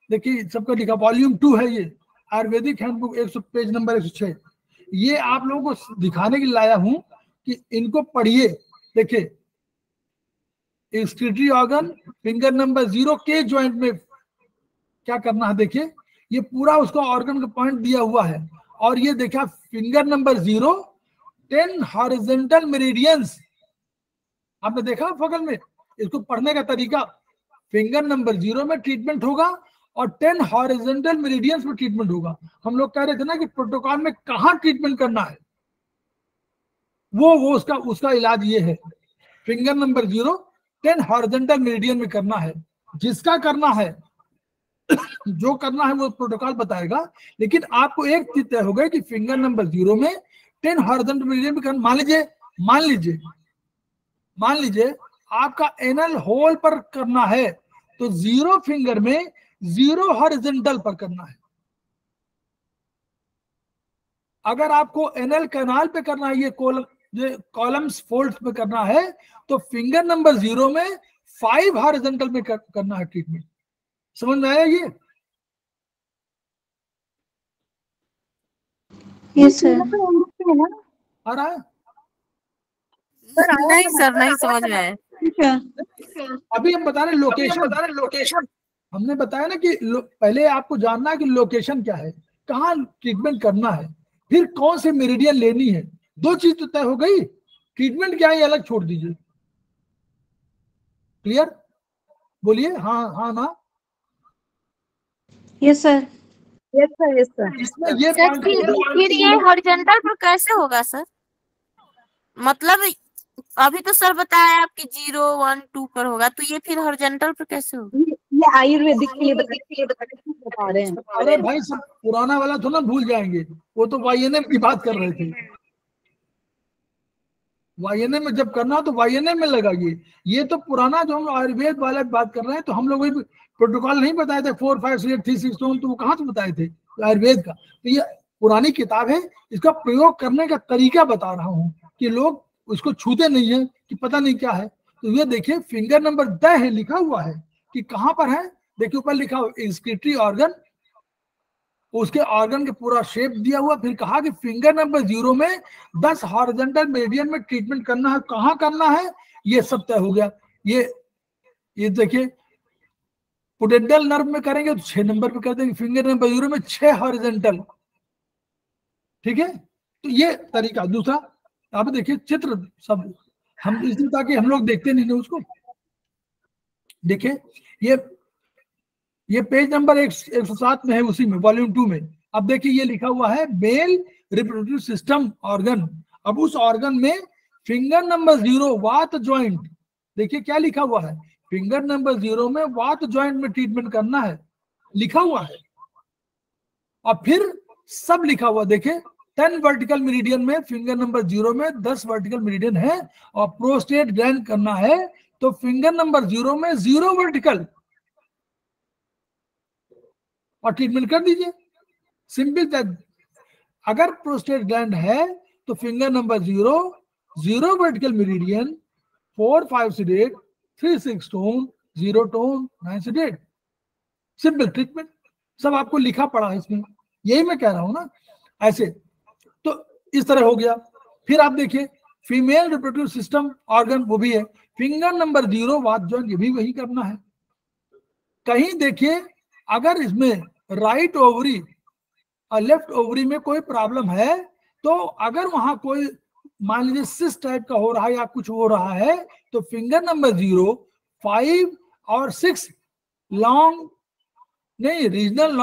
देखिए सबका लिखा, वॉल्यूम 2 है ये आयुर्वेदिक हैंडबुक, 100 पेज नंबर 106। ये आप लोगों को दिखाने के लिए लाया हूं कि इनको पढ़िए। देखिए एक्सक्रीटरी ऑर्गन फिंगर नंबर 0 के ज्वाइंट में क्या करना है, देखिए ये पूरा उसका ऑर्गन का पॉइंट दिया हुआ है, और ये देखा फिंगर नंबर 0 10 हॉरिजॉन्टल मेरिडियंस, आपने देखा फगल में, इसको पढ़ने का तरीका, फिंगर नंबर 0 में ट्रीटमेंट होगा और 10 हॉरिजॉन्टल मेरिडियंस में ट्रीटमेंट होगा। हम लोग कह रहे थे ना कि प्रोटोकॉल में कहाँ ट्रीटमेंट करना है, वो उसका इलाज ये है, फिंगर नंबर 0 10 हॉरिजॉन्टल मेरिडियन में करना है। जिसका करना है जो करना है वो प्रोटोकॉल बताएगा, लेकिन आपको एक चीज तय हो गई कि फिंगर नंबर 0 में 10 हॉरिजॉन्टल मेरिडियन में करना। मान लीजिए आपका एनल होल पर करना है, तो 0 फिंगर में 0 हॉरिजॉन्टल पर करना है। अगर आपको एनल कैनाल पे करना है, ये कॉलम्स फोल्ड पे करना है, तो फिंगर नंबर 0 में 5 हॉरिजॉन्टल में करना है ट्रीटमेंट। समझ में आया ये? Yes sir. आ रहा है? नहीं सर, नहीं समझ में आया। अभी हम बता रहे लोकेशन, हमने बताया ना कि पहले आपको जानना है कि लोकेशन क्या है, कहाँ ट्रीटमेंट करना है, फिर कौन से मेरिडियन लेनी है। 2 चीज तो तय हो गई, ट्रीटमेंट क्या है अलग छोड़ दीजिए। क्लियर? बोलिए हाँ ना। Yes sir. Yes sir, yes sir. इसमें ये सर फिर ये हॉरिजॉन्टल पर कैसे होगा सर? मतलब अभी तो सर बताया आपकी 0, 1, 2 पर होगा, तो ये फिर हॉरिजॉन्टल पर कैसे होगा? ये आयुर्वेदिक के लिए बता रहे हैं। अरे भाई सब पुराना वाला तो ना भूल जाएंगे, वो तो वाईएनएम की बात कर रहे थे। वाईएनएम में जब करना तो वाईएनएम में लगाइए। ये तो पुराना जो हम आयुर्वेद वाला बात कर रहे हैं, तो हम लोग वही प्रोटोकॉल नहीं बताए थे 4, 5, 6, 3, 6 तो वो कहाँ से बताए थे आयुर्वेद का। तो ये पुरानी किताब है, इसका प्रयोग करने का तरीका बता रहा हूँ कि लोग उसको छूते नहीं है कि पता नहीं क्या है। तो ये देखिए फिंगर नंबर 10 है, लिखा हुआ है कि कहाँ पर है। देखिए ऊपर लिखा हुआ एक्सक्रीटरी ऑर्गन, उसके ऑर्गन के पूरा शेप दिया हुआ, फिर कहा कि फिंगर नंबर 0 में 10 हॉरिजॉन्टल मेरिडियन में ट्रीटमेंट करना है। कहाँ करना है ये सब तय हो गया। ये देखिए पुडेंटल नर्व में करेंगे तो 6 नंबर पे कर देंगे, फिंगर नंबर 0 में 6 हॉरिजॉन्टल। ठीक है, तो ये तरीका। दूसरा आप देखिए चित्र सब हम इसलिए ताकि हम लोग देखते नहीं उसको। देखिए ये पेज नंबर 107 में है, उसी में वॉल्यूम 2 में। अब देखिए ये लिखा हुआ है मेल रिप्रोडक्टिव सिस्टम ऑर्गन। अब उस ऑर्गन में फिंगर नंबर 0 वात ज्वाइंट, देखिए क्या लिखा हुआ है, फिंगर नंबर 0 में वात ज्वाइंट में ट्रीटमेंट करना है, लिखा हुआ है। और फिर सब लिखा हुआ, देखिए 10 वर्टिकल मेरिडियन में फिंगर नंबर 0 में 10 वर्टिकल मेरिडियन है, और प्रोस्टेट ग्लैंड करना है तो फिंगर नंबर 0 में 0 वर्टिकल और ट्रीटमेंट कर दीजिए। सिंपल। अगर प्रोस्टेट ग्लैंड है तो finger number 0 vertical meridian, 4, 5 seeded, 3, 6 tone, 0 tone, 9 seeded. Simple treatment, सब आपको लिखा पड़ा है इसमें, यही मैं कह रहा हूं ना। ऐसे इस तरह हो गया। फिर आप देखिए फीमेल रिप्रोडक्टिव सिस्टम ऑर्गन वो भी है, फिंगर नंबर 0 वात जॉइंट, ये भी वही करना है। कहीं देखिए अगर इसमें राइट ओवरी और लेफ्ट ओवरी में कोई प्रॉब्लम है, तो अगर वहां कोई मान लीजिए सिस्ट टाइप का हो रहा है या कुछ हो रहा है, तो फिंगर नंबर 0, 5 और 6 लॉन्ग नहीं regional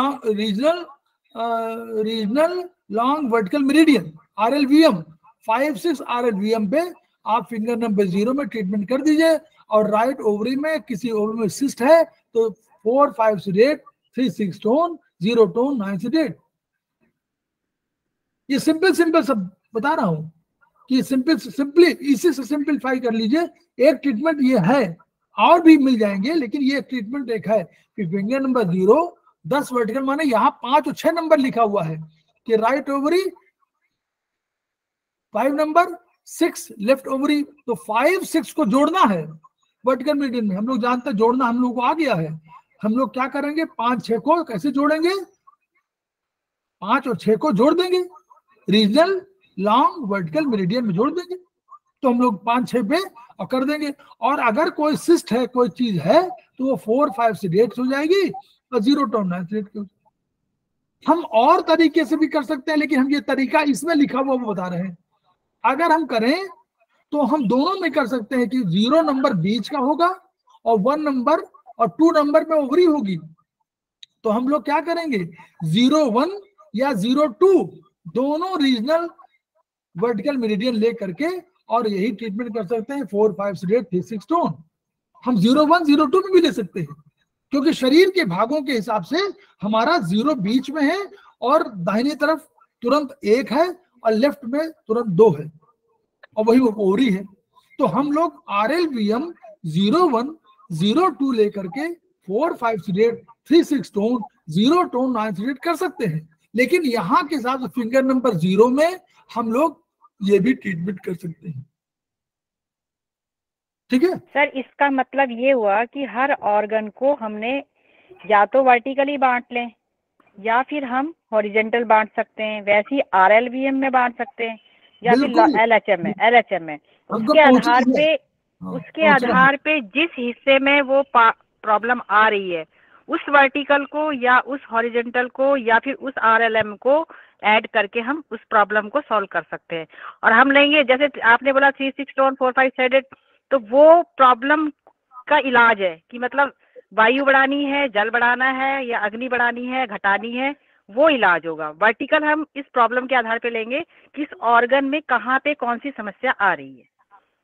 long vertical meridian RLVM 5-6 RLVM पे आप फिंगर नंबर 0 में ट्रीटमेंट कर दीजिए। और राइट ओवरी में किसी ओवरी में सिस्ट है तो 4-5 सीडेट, 3-6 टोन, 0 टोन, 9 सीडेट। ये सिंपल सब बता रहा हूं कि सिंपली इसी से सिंपलीफाई कर लीजिए। एक ट्रीटमेंट ये है, और भी मिल जाएंगे, लेकिन ये ट्रीटमेंट एक है कि फिंगर नंबर 0 10 वर्टिकल, माने यहाँ 5 और 6 नंबर लिखा हुआ है कि right ovary 5 number, 6 left ovary, तो 5-6 को जोड़ना है वर्टिकल मेरिडियन में। हम लोग जानते हैं जोड़ना, हम लोग को आ गया है। हम लोग क्या करेंगे, 5-6 को कैसे जोड़ेंगे, 5 और 6 को जोड़ देंगे, रीजनल लॉन्ग वर्टिकल मेरिडियन में जोड़ देंगे, तो हम लोग 5-6 पे और कर देंगे। और अगर कोई सिस्ट है, कोई चीज है, तो वो 4-5 सीडेट हो जाएगी और 0 टोन 9 सीडेट। हम और तरीके से भी कर सकते हैं, लेकिन हम ये तरीका इसमें लिखा हुआ वो बता रहे हैं। अगर हम करें तो हम दोनों में कर सकते हैं कि 0 नंबर बीच का होगा और 1 नंबर और 2 नंबर में ओवरी होगी। तो हम लोग क्या करेंगे, 0-1 या 0-2 दोनों रीजनल वर्टिकल मेरिडियन ले करके और यही ट्रीटमेंट कर सकते हैं 4-5 सीडेट, 3-6 टोन। हम 0-1 0-2 में भी ले सकते हैं, क्योंकि शरीर के भागों के हिसाब से हमारा 0 बीच में है और दाहिनी तरफ तुरंत 1 है और लेफ्ट में तुरंत 2 है और वही ओवरी है। तो हम लोग RLVM 0-1 0-2 लेकर के 4-5 सीडेट, 3-6 टोन, 0 टोन, 9 सीडेट कर सकते हैं। लेकिन यहाँ के हिसाब से फिंगर नंबर 0 में हम लोग ये भी ट्रीटमेंट कर सकते हैं। ठीक है सर, इसका मतलब ये हुआ कि हर ऑर्गन को हमने या तो वर्टिकली बांट लें या फिर हम हॉरिजेंटल बांट सकते हैं, वैसे ही RLVM में बांट सकते हैं या फिर LHM में। उसके आधार पे जिस हिस्से में वो प्रॉब्लम आ रही है, उस वर्टिकल को या उस हॉरिजेंटल को या फिर उस RLM को ऐड करके हम उस प्रॉब्लम को सॉल्व कर सकते हैं। और हम लेंगे, जैसे आपने बोला 3-6 टोन, 4-5 सीडेट, तो वो प्रॉब्लम का इलाज है कि मतलब वायु बढ़ानी है, जल बढ़ाना है या अग्नि बढ़ानी है, घटानी है, वो इलाज होगा। वर्टिकल हम इस प्रॉब्लम के आधार पे लेंगे कि इस ऑर्गन में कहाँ पे कौन सी समस्या आ रही है।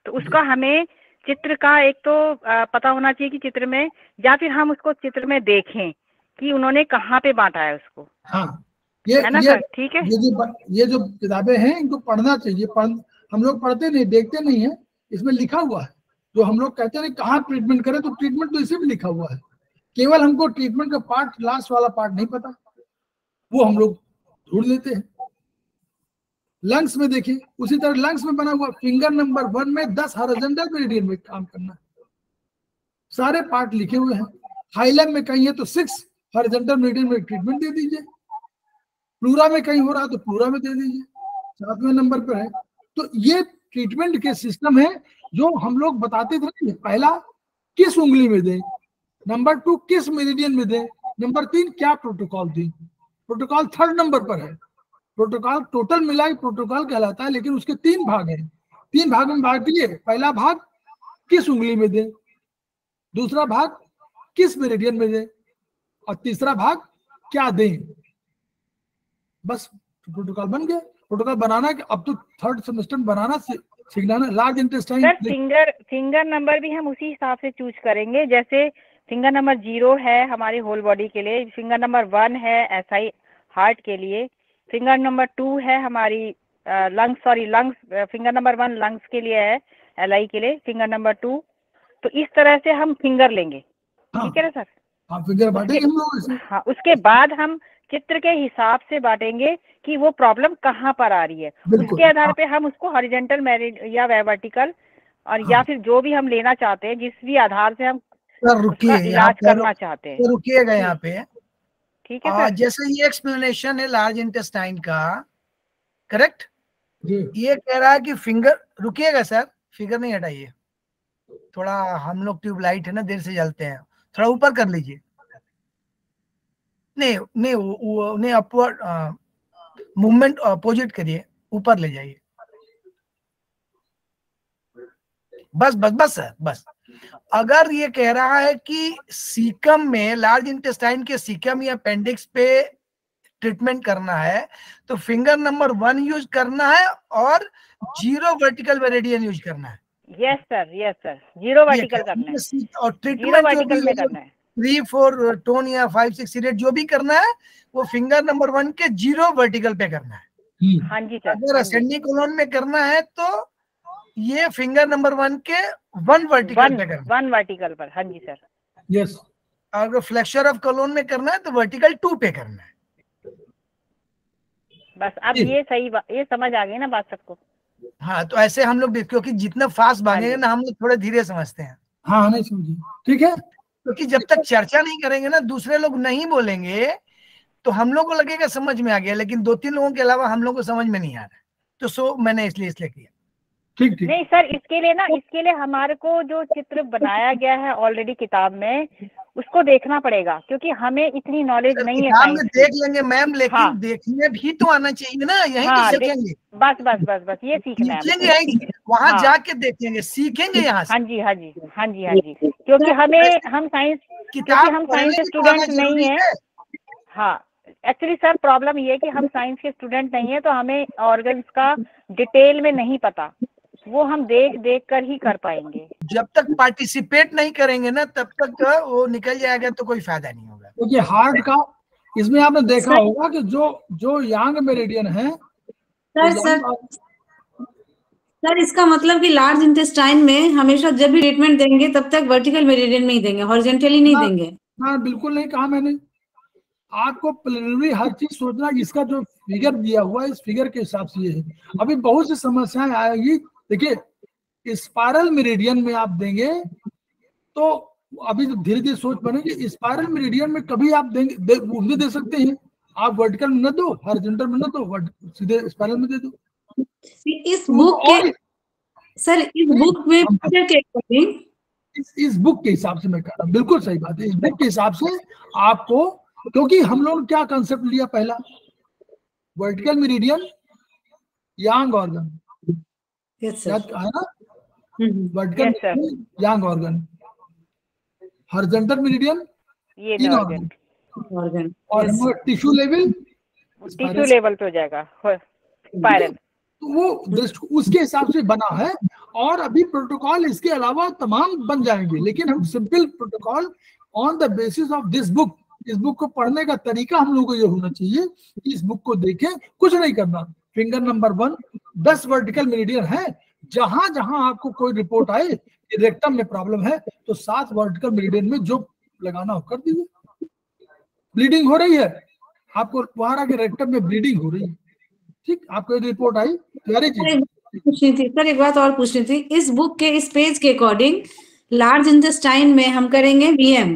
तो उसका हमें चित्र का एक तो पता होना चाहिए कि चित्र में, या फिर हम उसको चित्र में देखें कि उन्होंने कहाँ पे बांटा है उसको। हाँ, है ना सर? ठीक है। ये जो किताबें हैं इनको पढ़ना चाहिए। हम लोग पढ़ते नहीं, देखते नहीं है, इसमें लिखा हुआ है। जो हम लोग कहते हैं कहाँ ट्रीटमेंट करें, तो ट्रीटमेंट तो इसी में लिखा हुआ है। केवल हमको ट्रीटमेंट का पार्ट, लास्ट वाला पार्ट नहीं पता, वो हम लोग ढूंढ लेते हैं। लंग्स में देखिए उसी तरह लंग्स में बना हुआ फिंगर नंबर 1 में 10 हॉरिजॉन्टल मेरिडियन में काम करना है, सारे पार्ट लिखे हुए हैं। हाइलम में कहीं है तो 6 हॉरिजॉन्टल मेरिडियन में ट्रीटमेंट दे दीजिए, प्लूरा में कहीं हो रहा है तो प्लूरा में दे दीजिए, 7वें नंबर पर है। तो ये ट्रीटमेंट के सिस्टम है जो हम लोग बताते थे। पहला किस उंगली में दें, नंबर 2 किस मेरिडियन में दें, नंबर 3 क्या प्रोटोकॉल दें। प्रोटोकॉल 3rd नंबर पर है। प्रोटोकॉल टोटल मिला के प्रोटोकॉल कहलाता है, लेकिन उसके 3 भाग हैं। 3 भाग में बांटिए। पहला भाग किस उंगली में दें, दूसरा भाग किस मेरिडियन में दें और तीसरा भाग क्या दें। बस प्रोटोकॉल बन गया। प्रोटोकॉल बनाना है, अब तो 3rd सेमेस्टर बनाना सीखना है। लार्ज इंटेस्टाइन फिंगर नंबर भी हम उसी हिसाब से चूज करेंगे। जैसे फिंगर नंबर 0 है हमारी होल बॉडी के लिए, फिंगर नंबर 1 है SI हार्ट के लिए, फिंगर नंबर 2 है हमारी लंग्स, फिंगर नंबर 1 लंग्स के लिए है, LI के लिए फिंगर नंबर 2। तो इस तरह से हम फिंगर लेंगे। ठीक है ना सर? हाँ, फिंगर बांटेंगे हम लोग इसे। हाँ, उसके बाद हम चित्र के हिसाब से बांटेंगे कि वो प्रॉब्लम कहाँ पर आ रही है। उसके आधार पे हम उसको हॉरिजॉन्टल मेरिड या वर्टिकल और या फिर जो भी हम लेना चाहते हैं, जिस भी आधार से हम उसका इलाज करना चाहते हैं। रुकिएगा यहाँ पे। ठीक है सर? जैसे ये एक्सप्लेनेशन है लार्ज इंटेस्टाइन का, करेक्ट? ये कह रहा है कि फिंगर, रुकिएगा सर, फिगर नहीं हटाइए, थोड़ा हम लोग ट्यूबलाइट है ना, देर से जलते हैं, थोड़ा ऊपर कर लीजिए। नहीं नहीं वो नहीं, अपवर्ड मूवमेंट अपोजिट करिए, ऊपर ले जाइए, बस बस बस सर बस। अगर ये कह रहा है कि सीकम में, लार्ज इंटेस्टाइन के सीकम या अपेंडिक्स पे ट्रीटमेंट करना है, तो फिंगर नंबर 1 यूज करना है और 0 वर्टिकल मेरिडियन यूज करना है। यस सर, 0 वर्टिकल करना है, और 0 ट्रीटमेंट जो वर्टिकल में करना है। 3-4 टोन या 5-6 सीरेट जो भी करना है वो फिंगर नंबर 1 के 0 वर्टिकल पे करना है। हाँ जी सर। अगर असेंडिंग कोलोन में करना है तो ये फिंगर नंबर 1 के 1 वर्टिकल पे करना है। 1 वर्टिकल पर, हाँ जी सर। यस। अगर फ्लेक्चर ऑफ कोलोन में करना है तो वर्टिकल 2 पे करना है। बस अब ये सही ये समझ आ गई ना बात सबको। हाँ, तो ऐसे हम लोग, क्योंकि जितना फास्ट भागेंगे ना, हम लोग थोड़े धीरे समझते हैं। हाँ नहीं समझिए, ठीक है। क्योंकि जब तक चर्चा नहीं करेंगे ना, दूसरे लोग नहीं बोलेंगे, तो हम लोग को लगेगा समझ में आ गया, लेकिन 2-3 लोगों के अलावा हम लोग को समझ में नहीं आ रहा। तो मैंने इसलिए किया। ठीक ठीक। नहीं सर, इसके लिए हमारे को जो चित्र बनाया गया है ऑलरेडी किताब में, उसको देखना पड़ेगा, क्योंकि हमें इतनी नॉलेज नहीं है। किताब में देख लेंगे मैम, लेकिन हाँ। देखने भी तो आना चाहिए ना, यहीं हाँ, तो सीखेंगे। बस ये सीखना है। सीखेंगे वहाँ हाँ। जाके देखेंगे, सीखेंगे यहाँ से। हाँ जी, क्योंकि हम साइंस के स्टूडेंट नहीं है। हाँ, एक्चुअली सर प्रॉब्लम ये है कि हम साइंस के स्टूडेंट नहीं है, तो हमें ऑर्गन्स का डिटेल में नहीं पता, वो हम देख कर ही कर पाएंगे। जब तक पार्टिसिपेट नहीं करेंगे ना, तब तक वो निकल जाएगा, तो कोई फायदा नहीं होगा। क्योंकि हार्ट का, इसमें आपने देखा होगा कि जो यांग मेरिडियन है सर इसका मतलब कि लार्ज इंटेस्टाइन में हमेशा जब भी ट्रीटमेंट देंगे तब तक वर्टिकल मेरिडियन में ही देंगे, हॉरिजॉन्टली नहीं देंगे। हाँ बिल्कुल नहीं कहा मैंने, आपको प्रिलिमिनरी हर चीज सोचना। इसका जो फिगर दिया हुआ है, इस फिगर के हिसाब से ये है। अभी बहुत सी समस्याएं आएगी। देखिए स्पाइरल मेरिडियन में आप देंगे तो अभी धीरे धीरे सोच बनेगी। स्पाइरल मेरिडियन में कभी आप देंगे, उसमें दे सकते हैं आप, वर्टिकल में न दो, हॉरिजॉन्टल में न दो, सीधे स्पाइरल में दे दो। इस बुक के सर, इस बुक में इस बुक के हिसाब से मैं कह रहा हूँ, बिल्कुल सही बात है। इस बुक के हिसाब से आपको, क्योंकि हम लोग क्या कंसेप्ट लिया पहला, वर्टिकल मेरिडियन, यांग ऑर्गन, याद है ना? वर्टिकल मेरिडियन, यांग ऑर्गन, हॉरिजॉन्टल मेरिडियन, इन ऑर्गन, और टिश्यू लेवल पे हो जाएगा स्पाइरल। तो वो उसके हिसाब से बना है। और अभी प्रोटोकॉल इसके अलावा तमाम बन जाएंगे, लेकिन हम simple protocol on the basis of this book. इस बुक को पढ़ने का तरीका हम लोगों को ये होना चाहिए कि इस बुक को देखें, कुछ नहीं करना। फिंगर नंबर 1 10 वर्टिकल मेरिडियन है, जहां जहां आपको कोई रिपोर्ट आए कि रेक्टम में प्रॉब्लम है, तो 7 वर्टिकल मेरिडियन में जो लगाना हो कर दीजिए। ब्लीडिंग हो रही है आपको, वहां आके रेक्टम में ब्लीडिंग हो रही है, ठीक, आपको एक रिपोर्ट आई, पूछनी थी सर, एक बात और पूछनी थी। इस बुक के इस पेज के अकॉर्डिंग लार्ज इंटेस्टाइन में हम करेंगे वीएम,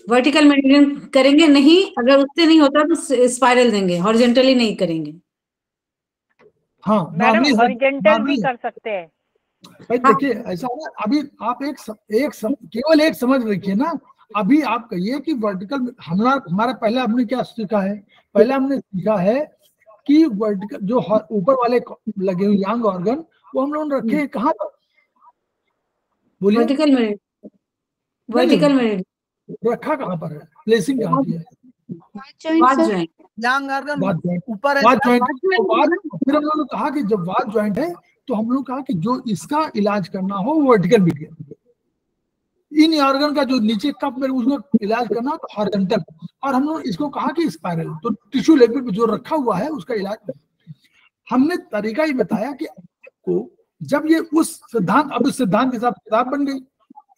वर्टिकल मेरिडियन करेंगे नहीं, अगर उससे नहीं होता तो स्पाइरल देंगे, हॉरिजॉन्टली नहीं करेंगे। हाँ मैडम हॉरिजॉन्टल भी कर सकते हैं। भाई देखिए ऐसा है, अभी आप केवल एक समझ रखिए ना। अभी आप कहिए कि वर्टिकल, हमारा पहले हमने क्या सीखा है? पहले हमने सीखा है कि वर्टिकल जो ऊपर वाले लगे हुए यांग ऑर्गन, वो हम लोग रखे कहाँ पर? बोलिए। वर्टिकल मेरिडियन रखा कहाँ पर है? प्लेसिंग कहाँ की है? यांग ऑर्गन ऊपर है। फिर हम लोगों ने कहा कि जब वाद ज्वाइंट है तो हम लोग कहा कि जो इसका इलाज करना हो वो वर्टिकल मेरिडियन, इन ऑर्गन का जो नीचे कप में उसको इलाज करना तो हॉरिजॉन्टल, और हम लोग इसको कहा कि स्पाइरल। तो टिश्यू लेवल पे जो रखा हुआ है उसका इलाज हमने तरीका ही बताया कि आपको जब ये उस सिद्धांत, अब इस सिद्धांत के हिसाब किताब बन गई,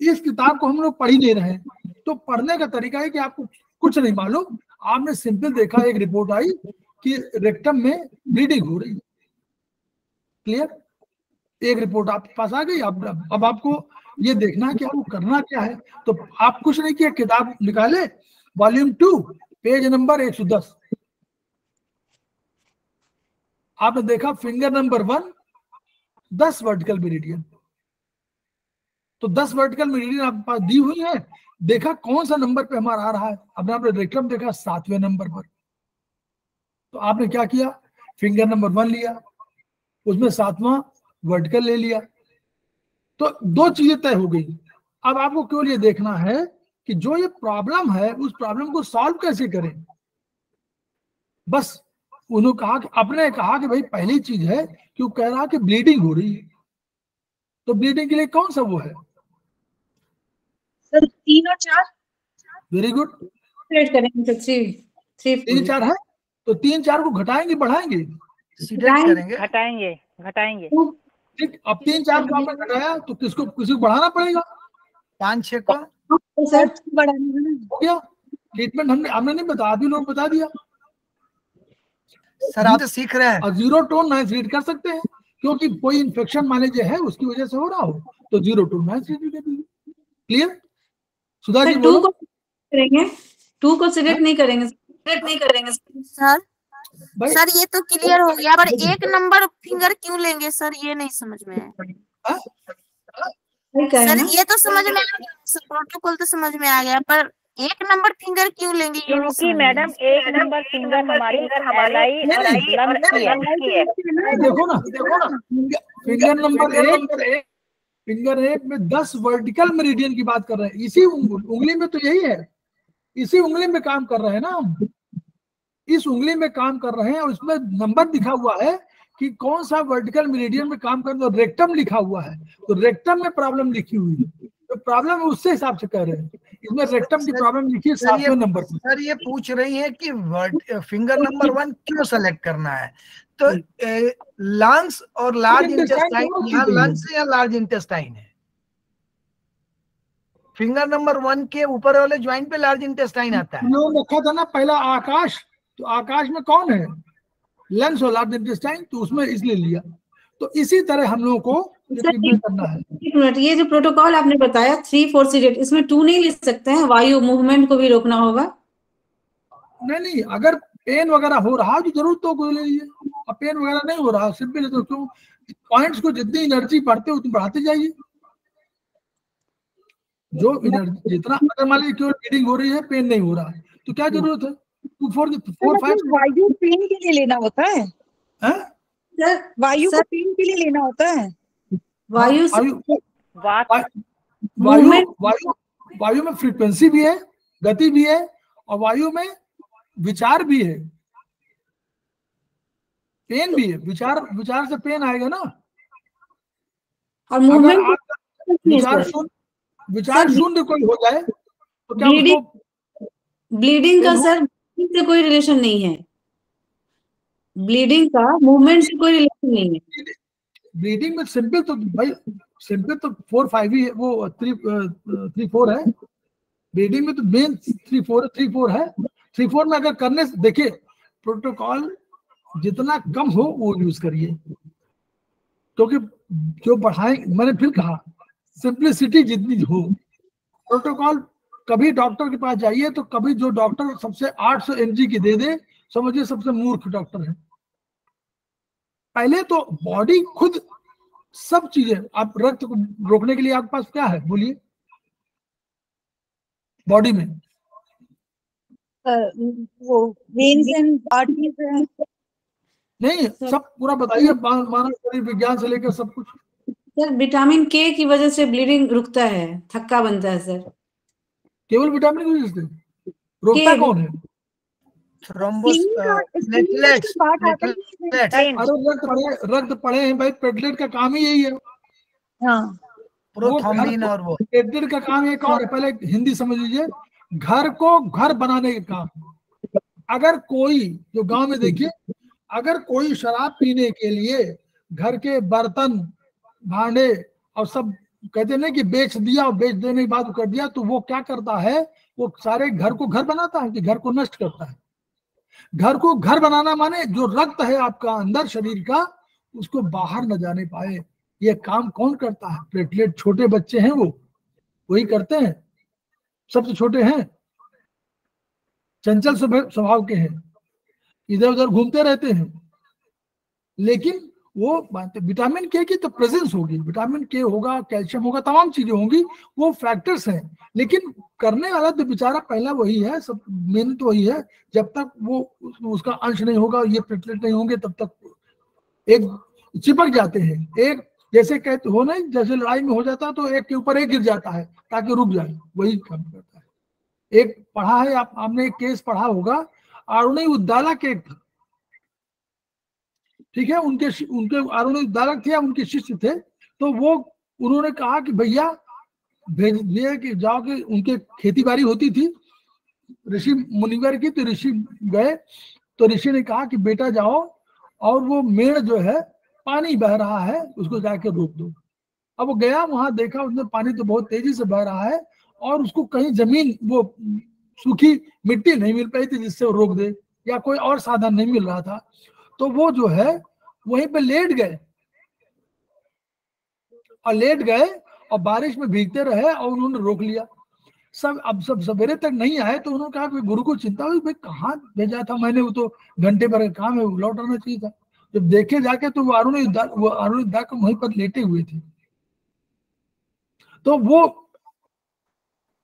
इस किताब को हम लोग पढ़ ही नहीं रहे हैं, तो पढ़ने का तरीका है कि आपको कुछ नहीं मालूम, आपने सिंपल देखा एक रिपोर्ट आई कि रेक्टम में ब्लीडिंग हो रही है, क्लियर, एक रिपोर्ट आपके पास आ गई। अब आपको ये देखना है कि आपको करना क्या है। तो आप कुछ नहीं किया, किताब निकाले, वॉल्यूम 2 पेज नंबर 110, आपने देखा फिंगर नंबर 1 10 वर्टिकल मेरिडियन, तो 10 वर्टिकल मेरिडियन आपके पास दी हुई है। देखा कौन सा नंबर पे हमारा आ रहा है, आपने रेक्टम देखा 7वें नंबर पर। तो आपने क्या किया, फिंगर नंबर 1 लिया, उसमें 7वां वर्टिकल ले लिया, तो 2 चीजें तय हो गई। अब आपको केवल ये देखना है कि जो ये प्रॉब्लम है उस प्रॉब्लम को सॉल्व कैसे करें। बस उन्होंने कहा कि अपने कहा कि भाई पहली चीज है कि वो कह रहा कि ब्लीडिंग हो रही है, तो ब्लीडिंग के लिए कौन सा वो है? सर 3 और 4। वेरी गुड, करेंगे तो 3 3 4 है, तो 3 4 को घटाएंगे बढ़ाएंगे? सीडेड करेंगे। घटाएंगे घटाएंगे। ठीक, अब 3 4 को आपने घटाया तो किसी को बढ़ाना पड़ेगा? 5 6 को सर बढ़ाना है। हो गया ट्रीटमेंट। हमने नहीं बता, आदमी लोग बता दिया। सर आप तो सीख रहे हैं। और 0 टू 9 रीड कर सकते हैं, क्योंकि कोई इन्फेक्शन मान लीजिए है उसकी वजह से हो रहा हो तो 0 टू 9 रीड कर दीजिए। क्लियर? सुधा जी 2 बोलो। को करेंगे, 2 को सिलेक्ट नहीं करेंगे, सर भाई सर ये तो क्लियर हो गया, पर एक नंबर फिंगर क्यों लेंगे सर, ये नहीं समझ में आया। हाँ? सही कह रहे सर हैं ना? ये तो समझ में आ गया, प्रोटोकॉल तो समझ में आ गया, पर एक नंबर फिंगर क्यों लेंगे ये नहीं क्योंकि समझ में मैडम एक नंबर फिंगर हमारी एलआई और लंब की है। देखो ना फिंगर नंबर 1, फिंगर 1 में 10 वर्टिकल मेरिडियन की बात कर रहे हैं। इसी उंगली में तो यही है, इसी उंगली में काम कर रहे हैं ना हम, इस उंगली में काम कर रहे हैं और इसमें नंबर दिखा हुआ है कि कौन सा वर्टिकल मेरिडियन में काम कर रहे हैं। रेक्टम लिखा हुआ है, तो रेक्टम में प्रॉब्लम लिखी हुई है, तो प्रॉब्लम उससे हिसाब से कह रहे हैं। इसमें रेक्टम की प्रॉब्लम लिखी है 7वें नंबर पर। सर ये पूछ रही है कि फिंगर नंबर 1 क्यों सेलेक्ट करना है, तो लंग्स और लार्ज इंटेस्टाइन, यहाँ लंग्स या लार्ज इंटेस्टाइन है। फिंगर नंबर 1 के ऊपर वाले ज्वाइंट पे लार्ज इंटेस्टाइन आता है। लोग रखा था ना पहला आकाश, तो आकाश में कौन है? लंग्स और लार्ज इंटेस्टाइन, तो उसमें इसलिए लिया। तो इसी तरह हम लोगों को ट्रीटमेंट करना है। एक मिनट, ये जो प्रोटोकॉल आपने बताया 3 4 सीडेड, इसमें 2 नहीं ले सकते हैं, वायु मूवमेंट को भी रोकना होगा। नहीं, अगर पेन वगैरह हो रहा है तो जरूर तो कोई ले लीजिए। अब पेन वगैरह नहीं हो रहा सिंपल, तो क्यों पॉइंट्स को जितनी एनर्जी बढ़ते उतनी बढ़ाते जाइए। जो एनर्जी जितना, अगर मान लीजिए केवल ब्लीडिंग हो रही है, पेन नहीं हो रहा है, तो क्या जरूरत है 2 4 5? वायु पेन के लिए लेना होता है, सर वायु को पेन के लिए लेना होता है। वायु से वायु में फ्रीक्वेंसी भी है, गति भी है, और वायु में विचार भी है, पेन भी है। विचार से पेन आएगा ना। और अगर मूवमेंट आपका विचार शून्य कोई हो जाए तो क्या उसको ब्लीडिंग का सर से कोई रिलेशन नहीं है, ब्लीडिंग का मूवमेंट से कोई रिलेशन नहीं है। ब्लीडिंग में सिंपल तो भाई, सिंपल तो 4 5 ही है, वो 3 4 है। ब्लीडिंग में तो मेन 3 4 है। 3 4 में अगर करने से देखिए, प्रोटोकॉल जितना कम हो वो यूज करिए, क्योंकि जो बढ़ाए, मैंने फिर कहा सिंप्लिसिटी जितनी हो। प्रोटोकॉल कभी डॉक्टर के पास जाइए तो कभी जो डॉक्टर सबसे 800 mg की दे दे, समझिए सबसे मूर्ख डॉक्टर है। पहले तो बॉडी खुद सब चीजें, आप रक्त को रोकने के लिए आपके पास क्या है बोलिए बॉडी में? वो वेन्स एंड आर्टरीज है। नहीं, सब पूरा बताइए, मानव शरीर विज्ञान से लेकर सब कुछ। सर विटामिन के की वजह से ब्लीडिंग रुकता है, थक्का बनता है सर। केवल विटामिन की वजह से? रोकता कौन है? Thrombus platelets. अरे रक्त पड़े हैं भाई, प्लेटलेट का काम ही यही है। हाँ, प्रोथ्रोम्बिन और वो प्लेटलेट का काम एक और है, पहले हिंदी समझ लीजिए, घर को घर बनाने का काम। अगर कोई, जो गांव में देखिए, अगर कोई शराब पीने के लिए घर के बर्तन भांडे और सब कहते नहीं कि बेच दिया, और बेच देने के बाद कर दिया, तो वो क्या करता है, वो सारे घर को घर बनाता है कि घर को नष्ट करता है। घर को घर बनाना माने जो रक्त है आपका अंदर शरीर का, उसको बाहर न जाने पाए। ये काम कौन करता है? प्लेटलेट। छोटे बच्चे हैं वो, वही करते हैं, सबसे छोटे हैं, चंचल स्वभाव के हैं, इधर उधर घूमते रहते हैं, लेकिन वो विटामिन के की तो प्रेजेंस होगी, विटामिन के होगा, कैल्शियम होगा, तमाम चीजें होंगी, वो फैक्टर्स हैं। लेकिन करने वाला तो बेचारा पहला वही है, सब मेन तो वही है। जब तक वो उसका अंश नहीं होगा, ये प्लेटलेट नहीं होंगे, तब तक एक चिपक जाते हैं। एक जैसे कहते हो ना, जैसे लड़ाई में हो जाता है तो एक के ऊपर एक गिर जाता है ताकि रुक जाए, वही काम करता है। एक पढ़ा है आपने एक केस पढ़ा होगा, अरुणी उद्दाला के था, ठीक है, उनके अरुणी उद्दालक थे, उनके शिष्य थे। तो वो उन्होंने कहा कि भैया भेज दिए कि जाओ, कि उनके खेती बाड़ी होती थी ऋषि मुनिवर की, तो ऋषि गए, तो ऋषि ने कहा कि बेटा जाओ और वो मेड़ जो है पानी बह रहा है उसको जाके रोक दो। अब वो गया, वहां देखा उसने पानी तो बहुत तेजी से बह रहा है और उसको कहीं जमीन वो सूखी मिट्टी नहीं मिल पाई थी जिससे वो रोक दे, या कोई और साधन नहीं मिल रहा था। तो वो जो है वहीं पे लेट गए और बारिश में भीगते रहे और उन्होंने रोक लिया। अब सवेरे तक नहीं आए तो उन्होंने कहा कि गुरु को चिंता हुई, भाई कहाँ भेजा था मैंने, वो तो घंटे भर का काम है, वो लौट आना चाहिए था। जब देखे जाके तो वो अरुण युद्धा वहीं पर लेटे हुए थे। तो वो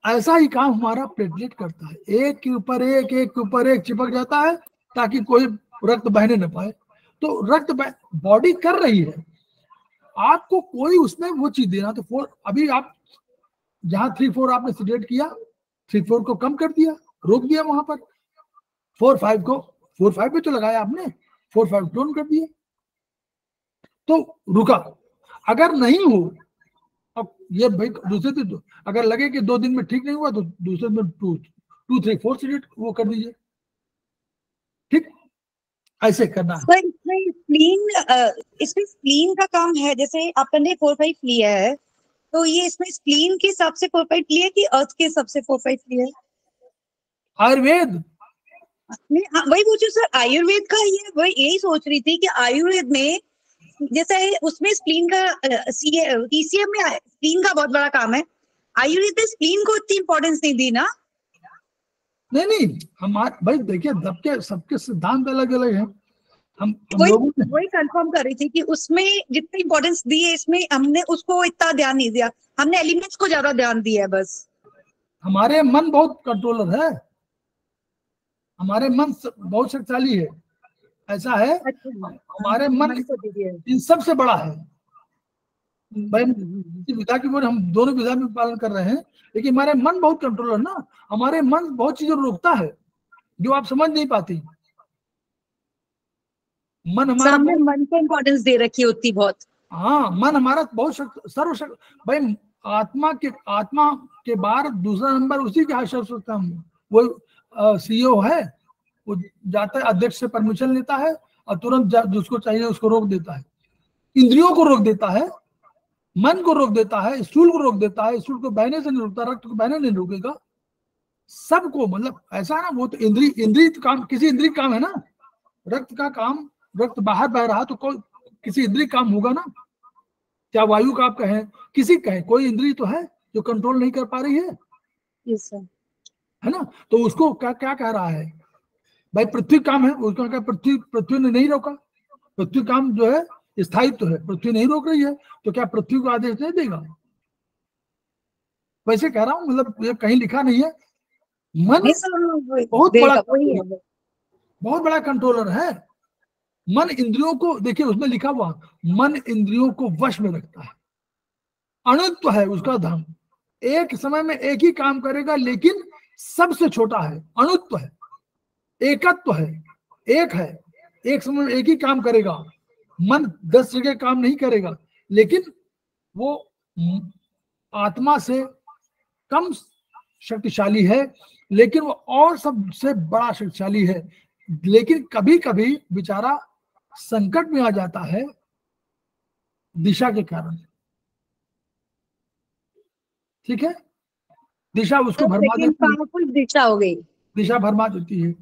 ऐसा ही काम हमारा प्लेटलेट करता है, एक के ऊपर एक, एक के ऊपर एक चिपक जाता है ताकि कोई रक्त बहने न पाए। तो रक्त बॉडी कर रही है, आपको कोई उसमें वो चीज देना। तो 4 अभी आप जहां 3-4 आपने सिलेक्ट किया, 3-4 को कम कर दिया, रोक दिया वहां पर। 4-5 को 4-5 पे तो लगाया आपने, 4-5 क्लोन कर दिया तो रुका। अगर नहीं हो, अब ये भाई दूसरे दिन अगर लगे कि 2 दिन में ठीक नहीं हुआ तो दूसरे दिन 2-3-4 सिलेक्ट वो कर दीजिए, ठीक, ऐसे करना है। सर इसमें स्प्लीन का काम है, जैसे आपने 4-5 लिया है, तो ये इसमें स्प्लीन के हिसाब से 4-5 लिया कि अर्थ के हिसाब से 4-5 लिया है? आयुर्वेद वही पूछू सर, आयुर्वेद का ये वही यही सोच रही थी कि आयुर्वेद में जैसे उसमें स्प्लीन का TCM में स्प्लीन का बहुत बड़ा काम है, आयुर्वेद में स्प्लीन को इतनी इंपॉर्टेंस नहीं दी ना। नहीं हमारे भाई देखिए सबके सिद्धांत अलग अलग हैं। हम वही कंफर्म कर रही थी कि उसमें जितनी इंपॉर्टेंस दी है, इसमें हमने उसको इतना ध्यान नहीं दिया, हमने एलिमेंट्स को ज्यादा ध्यान दिया है बस। हमारे मन बहुत कंट्रोलर है, हमारे मन बहुत शक्तिशाली है, ऐसा है। अच्छा, हमारे मन इन सबसे बड़ा है भाई। विधा की हम दोनों विधा में पालन कर रहे हैं, लेकिन हमारे मन बहुत कंट्रोलर ना, हमारे मन बहुत चीजों रोकता है जो आप समझ नहीं पाती। मन हमारा मन को इम्पोर्टेंस दे रखी होती बहुत। हाँ, मन हमारा बहुत सर्वशक्ति भाई। आत्मा के बाद दूसरा नंबर उसी के हाथ सर्वशक्ति हम, वो CEO है, वो जाता है अध्यक्ष से परमिशन लेता है और तुरंत जिसको चाहिए उसको रोक देता है, इंद्रियों को रोक देता है, मन को रोक देता है, स्टूल को रोक देता है, स्टूल को बहने से नहीं रोकता, रक्त को बहने नहीं रोकेगा, सबको। मतलब ऐसा ना, वो तो इंद्रिय काम, किसी इंद्रिय काम है ना, रक्त का काम, रक्त बाहर बह रहा तो कोई किसी इंद्रिय काम होगा ना, क्या वायु का आप कहें, किसी कहें, कोई इंद्रिय तो है जो कंट्रोल नहीं कर पा रही है। Yes sir. है ना, तो उसको क्या कह रहा है भाई, पृथ्वी काम है, उसका क्या पृथ्वी ने नहीं रोका, पृथ्वी काम जो है स्थायित्व है, पृथ्वी नहीं रोक रही है, तो क्या पृथ्वी को आदेश नहीं देगा? वैसे कह रहा हूं, मतलब ये कहीं लिखा नहीं है। मन बहुत बड़ा कंट्रोलर है। मन इंद्रियों को, देखिए उसमें लिखा हुआ, मन इंद्रियों को वश में रखता है, अणुत्व है उसका धर्म, एक समय में एक ही काम करेगा लेकिन सबसे छोटा है, अणुत्व है, एकत्व है, एक है, एक समय में एक ही काम करेगा। मन 10 जगह काम नहीं करेगा, लेकिन वो आत्मा से कम शक्तिशाली है, लेकिन वो और सबसे बड़ा शक्तिशाली है। लेकिन कभी कभी बेचारा संकट में आ जाता है दिशा के कारण, ठीक है, दिशा उसको भरमा देती है, दिशा हो गई, दिशा भरमा देती है।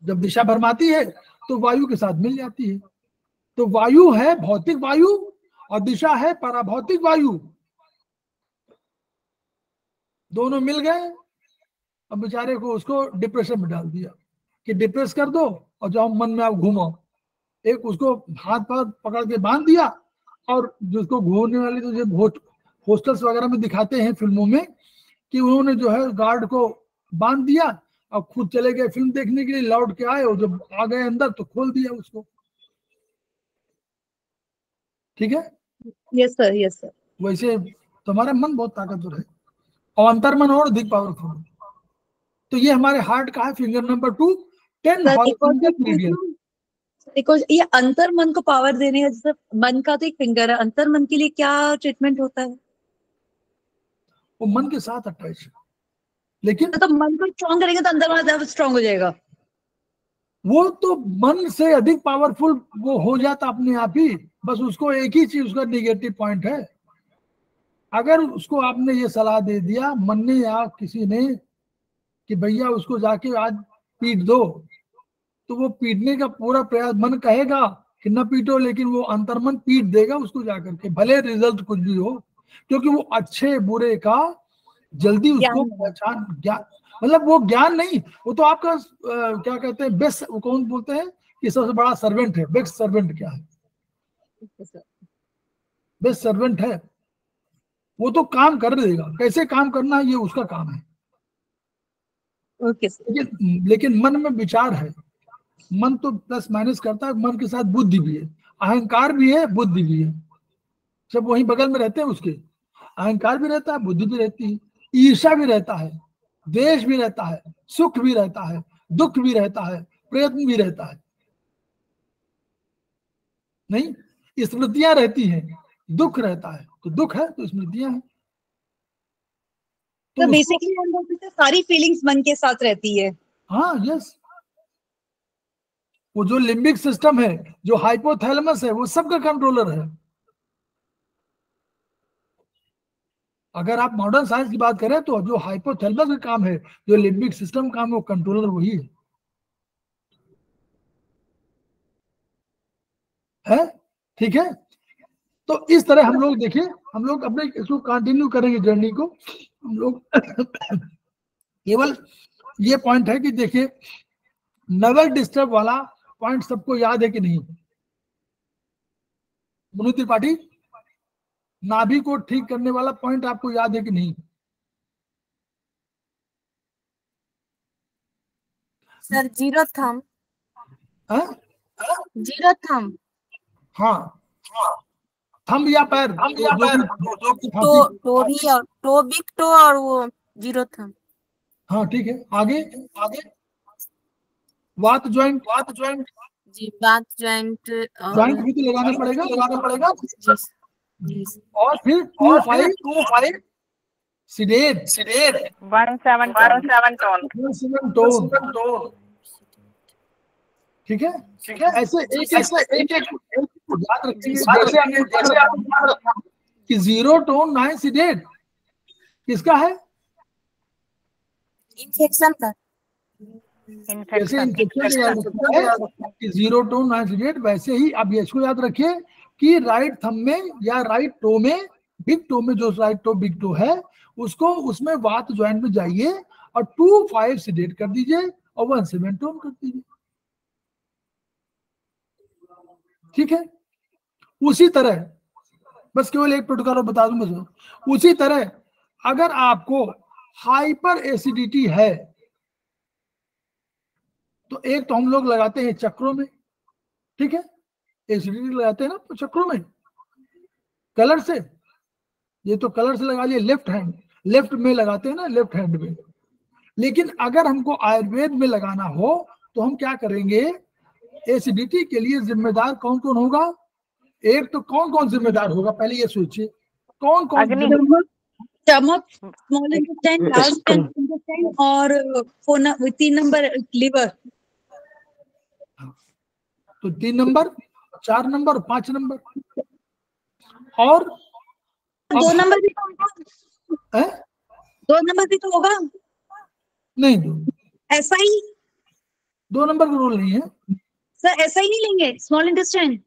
जब दिशा भरमाती है तो वायु के साथ मिल जाती है। तो वायु है भौतिक वायु और दिशा है पराभौतिक वायु, दोनों मिल गए। अब बेचारे को उसको डिप्रेशन में डाल दिया कि डिप्रेस कर दो और जाओ मन में आप घूमो, एक उसको हाथ पर पकड़ के बांध दिया, और जिसको घूमने वाले तो जो हॉस्टल्स वगैरह में दिखाते हैं फिल्मों में कि उन्होंने जो है गार्ड को बांध दिया और खुद चले गए फिल्म देखने के लिए, लौट के आए और जब आ गए अंदर तो खोल दिया उसको। ठीक है, यस सर, यस सर। वैसे तुम्हारा मन बहुत ताकतवर है और अंतर्मन और अधिक पावरफुल है। तो ये हमारे हार्ट का है फिंगर नंबर 2, 10 देखो ये अंतर मन को पावर देने का, जैसे मन का तो एक फिंगर है, अंतर मन के लिए क्या ट्रीटमेंट होता है? वो मन के साथ अटैच है, लेकिन तो मन को स्ट्रॉन्ग करेंगे तो अंतर मन स्ट्रॉन्ग हो जाएगा। वो तो मन से अधिक पावरफुल वो हो जाता अपने आप ही। बस उसको एक ही चीज उसका निगेटिव पॉइंट है, अगर उसको आपने ये सलाह दे दिया मन ने या किसी ने कि भैया उसको जाके आज पीट दो, तो वो पीटने का पूरा प्रयास, मन कहेगा कि न पीटो, लेकिन वो अंतर्मन पीट देगा उसको जाकर के, भले रिजल्ट कुछ भी हो, क्योंकि वो अच्छे बुरे का जल्दी उसको पहचान, ज्ञान, मतलब वो ज्ञान नहीं, वो तो आपका क्या कहते हैं बेस्ट, कौन बोलते हैं कि सबसे बड़ा सर्वेंट है। बेस्ट सर्वेंट क्या है? बेस्ट सर्वेंट है, वो तो काम कर देगा, कैसे काम करना है ये उसका काम है। ओके लेकिन मन में विचार है, मन तो प्लस माइनस करता है, मन के साथ बुद्धि भी है, अहंकार भी है, बुद्धि भी है, सब वहीं बगल में रहते हैं उसके। अहंकार भी रहता है, बुद्धि भी रहती है, ईर्ष्या भी रहता है, द्वेष भी रहता है, सुख भी रहता है, दुख भी रहता है, प्रयत्न भी रहता है, नहीं स्मृतियां रहती हैं, दुख रहता है, तो दुख है तो स्मृतियां हैं। तो बेसिकली हम बोल सकते हैं सारी फीलिंग्स मन के साथ रहती है। हाँ यस, वो जो लिम्बिक सिस्टम है, जो हाइपोथैलेमस है, वो सबका कंट्रोलर है। अगर आप मॉडर्न साइंस की बात करें तो जो हाइपोथैलेमस का काम है, जो लिम्बिक सिस्टम का काम है, वो कंट्रोलर वही है। ठीक है, तो इस तरह हम लोग देखिए, हम लोग अपने इसको कंटिन्यू करेंगे जर्नी को। हम लोग केवल ये पॉइंट है कि देखिए नर्वस डिस्टर्ब वाला पॉइंट सबको याद है कि नहीं? मनु त्रिपाठी, नाभि को ठीक करने वाला पॉइंट आपको याद है कि नहीं? Sir zero thumb. Zero thumb. हाँ, थंब या पैर, टो भी और टो, बिग टो और वो जीरो थंब। हाँ ठीक है, आगे आगे वात ज्वाइंट, वात ज्वाइंट जी, बात ज्वाइंट भी तो लगाना पड़ेगा जी। और फिर 2-5 सीडेट 17 टोन। ठीक है, ऐसे एक याद रखिए, जैसे कि 0 टोन 9 सीडेट किसका है? इन्फेक्शन का। जैसे इन्फेक्शन कि 0 टोन 9 सीडेट, वैसे ही आप इसको याद रखिए कि राइट थंब में या राइट टो में, बिग टो में, जो राइट टो बिग टो है, उसको उसमें वात ज्वाइंट में जाइए और 2-5 सीडेट कर दीजिए और 1-7 टोन कर दीजिए। ठीक है, उसी तरह बस केवल एक प्रोटोकॉल बता दूं मुझे, उसी तरह अगर आपको हाइपर एसिडिटी है तो एक तो हम लोग लगाते हैं चक्रों में, ठीक है, एसिडिटी लगाते हैं ना तो चक्रों में कलर से, ये तो कलर से लगा लिया, लेफ्ट में लगाते हैं ना, लेफ्ट हैंड में। लेकिन अगर हमको आयुर्वेद में लगाना हो तो हम क्या करेंगे? एसिडिटी के लिए जिम्मेदार कौन कौन होगा? एक तो कौन कौन जिम्मेदार होगा, पहले ये सोचिए, कौन कौन? Stomach, small intestine, large intestine और 3 नंबर लिवर। तो 3 नंबर, 4 नंबर, 5 नंबर और 2 नंबर भी तो होगा। 2 नंबर भी तो होगा। नहीं, ऐसा ही 2 नंबर का रोल नहीं है सर, ऐसा ही नहीं लेंगे स्मॉल इंटेस्टाइन?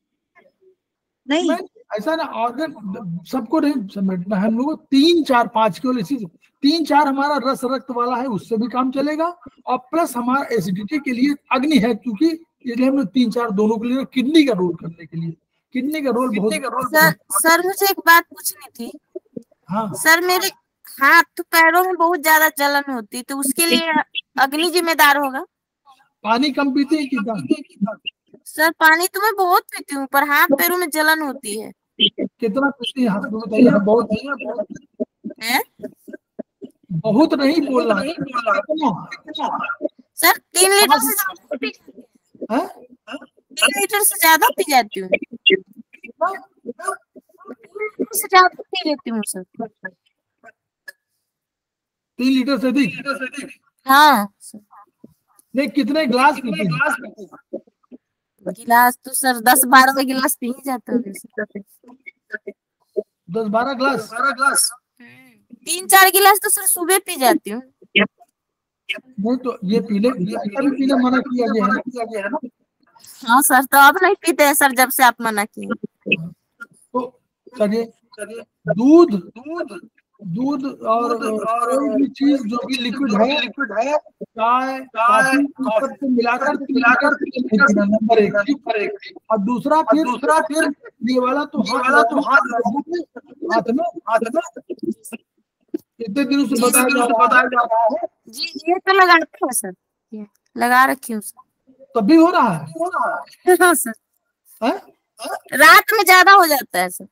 नहीं ऐसा ना, ऑर्गन सबको नहीं समेटना है हम लोग को, 3, 4, 5 केवल इसी 3, 4 हमारा रस रक्त वाला है, उससे भी काम चलेगा, और प्लस हमारा एसिडिटी के लिए अग्नि है, क्योंकि इसलिए हमने 3-4 दोनों के लिए, किडनी का रोल करने के लिए, किडनी का रोल बहुत। सर मुझे एक बात पूछनी थी। हाँ सर मेरे हाथ पैरों में बहुत ज्यादा जलन होती है, तो उसके लिए अग्नि जिम्मेदार होगा? पानी कम पीते हैं कितना? सर पानी तो मैं बहुत पीती हूँ, पर हाथ पैरों में जलन होती है। कितना पीते हैं हाथ में बताइए? बहुत हैं? बहुत नहीं बोलना है। सर 3 लीटर से ज्यादा पी जाती हूँ। हैं? 3 लीटर से ज्यादा पी जाती हूँ। 3 लीटर से ज्यादा पी लेती हूँ सर। 3 लीटर से अधिक? हाँ नहीं, कितने गिलास पीते हैं? गिलास तो सर 10-12 गिलास पी ही जाता है। 10-12 गिलास? 3-4 गिलास तो सर सुबह पी जाती हूँ। नहीं तो ये पीना मना किया गया है ना? हाँ सर, तो अब नहीं पीते हैं सर, जब से आप मना किए। तो चलिए, दूध और कोई भी चीज जो भी लिक्विड है, चाय कॉफी सबको मिलाकर नंबर 1। और दूसरा फिर ये वाला तो हाथ में इतने दिनों से बताया जा रहा है। जी ये तो लगा रखा है सर, ये लगा रखी हूँ सर। तब भी हो रहा है? हाँ सर, है? रात में ज्यादा हो जाता है सर।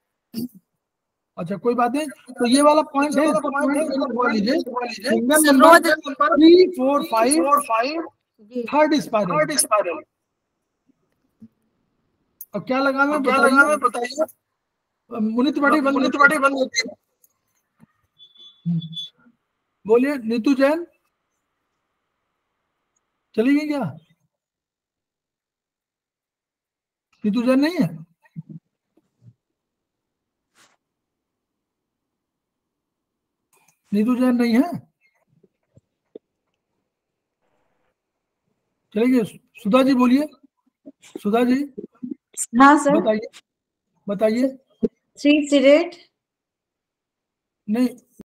अच्छा कोई बात नहीं, तो ये वाला पॉइंट है, इसको पॉइंट लगवा लीजिए। सिंगल सर, नंबर रोज 3, 4, 5 थर्ड स्पाइरल। और क्या लगाना बताइए? मुनित बड़ी बंद होती है। बोलिए नीतू जैन, चली गई क्या? नीतू जैन नहीं है? नीतू जैन नहीं है? चलिए सुधा जी बोलिए। सुधा जी हाँ सर। बताइए। 3 सीरेट नहीं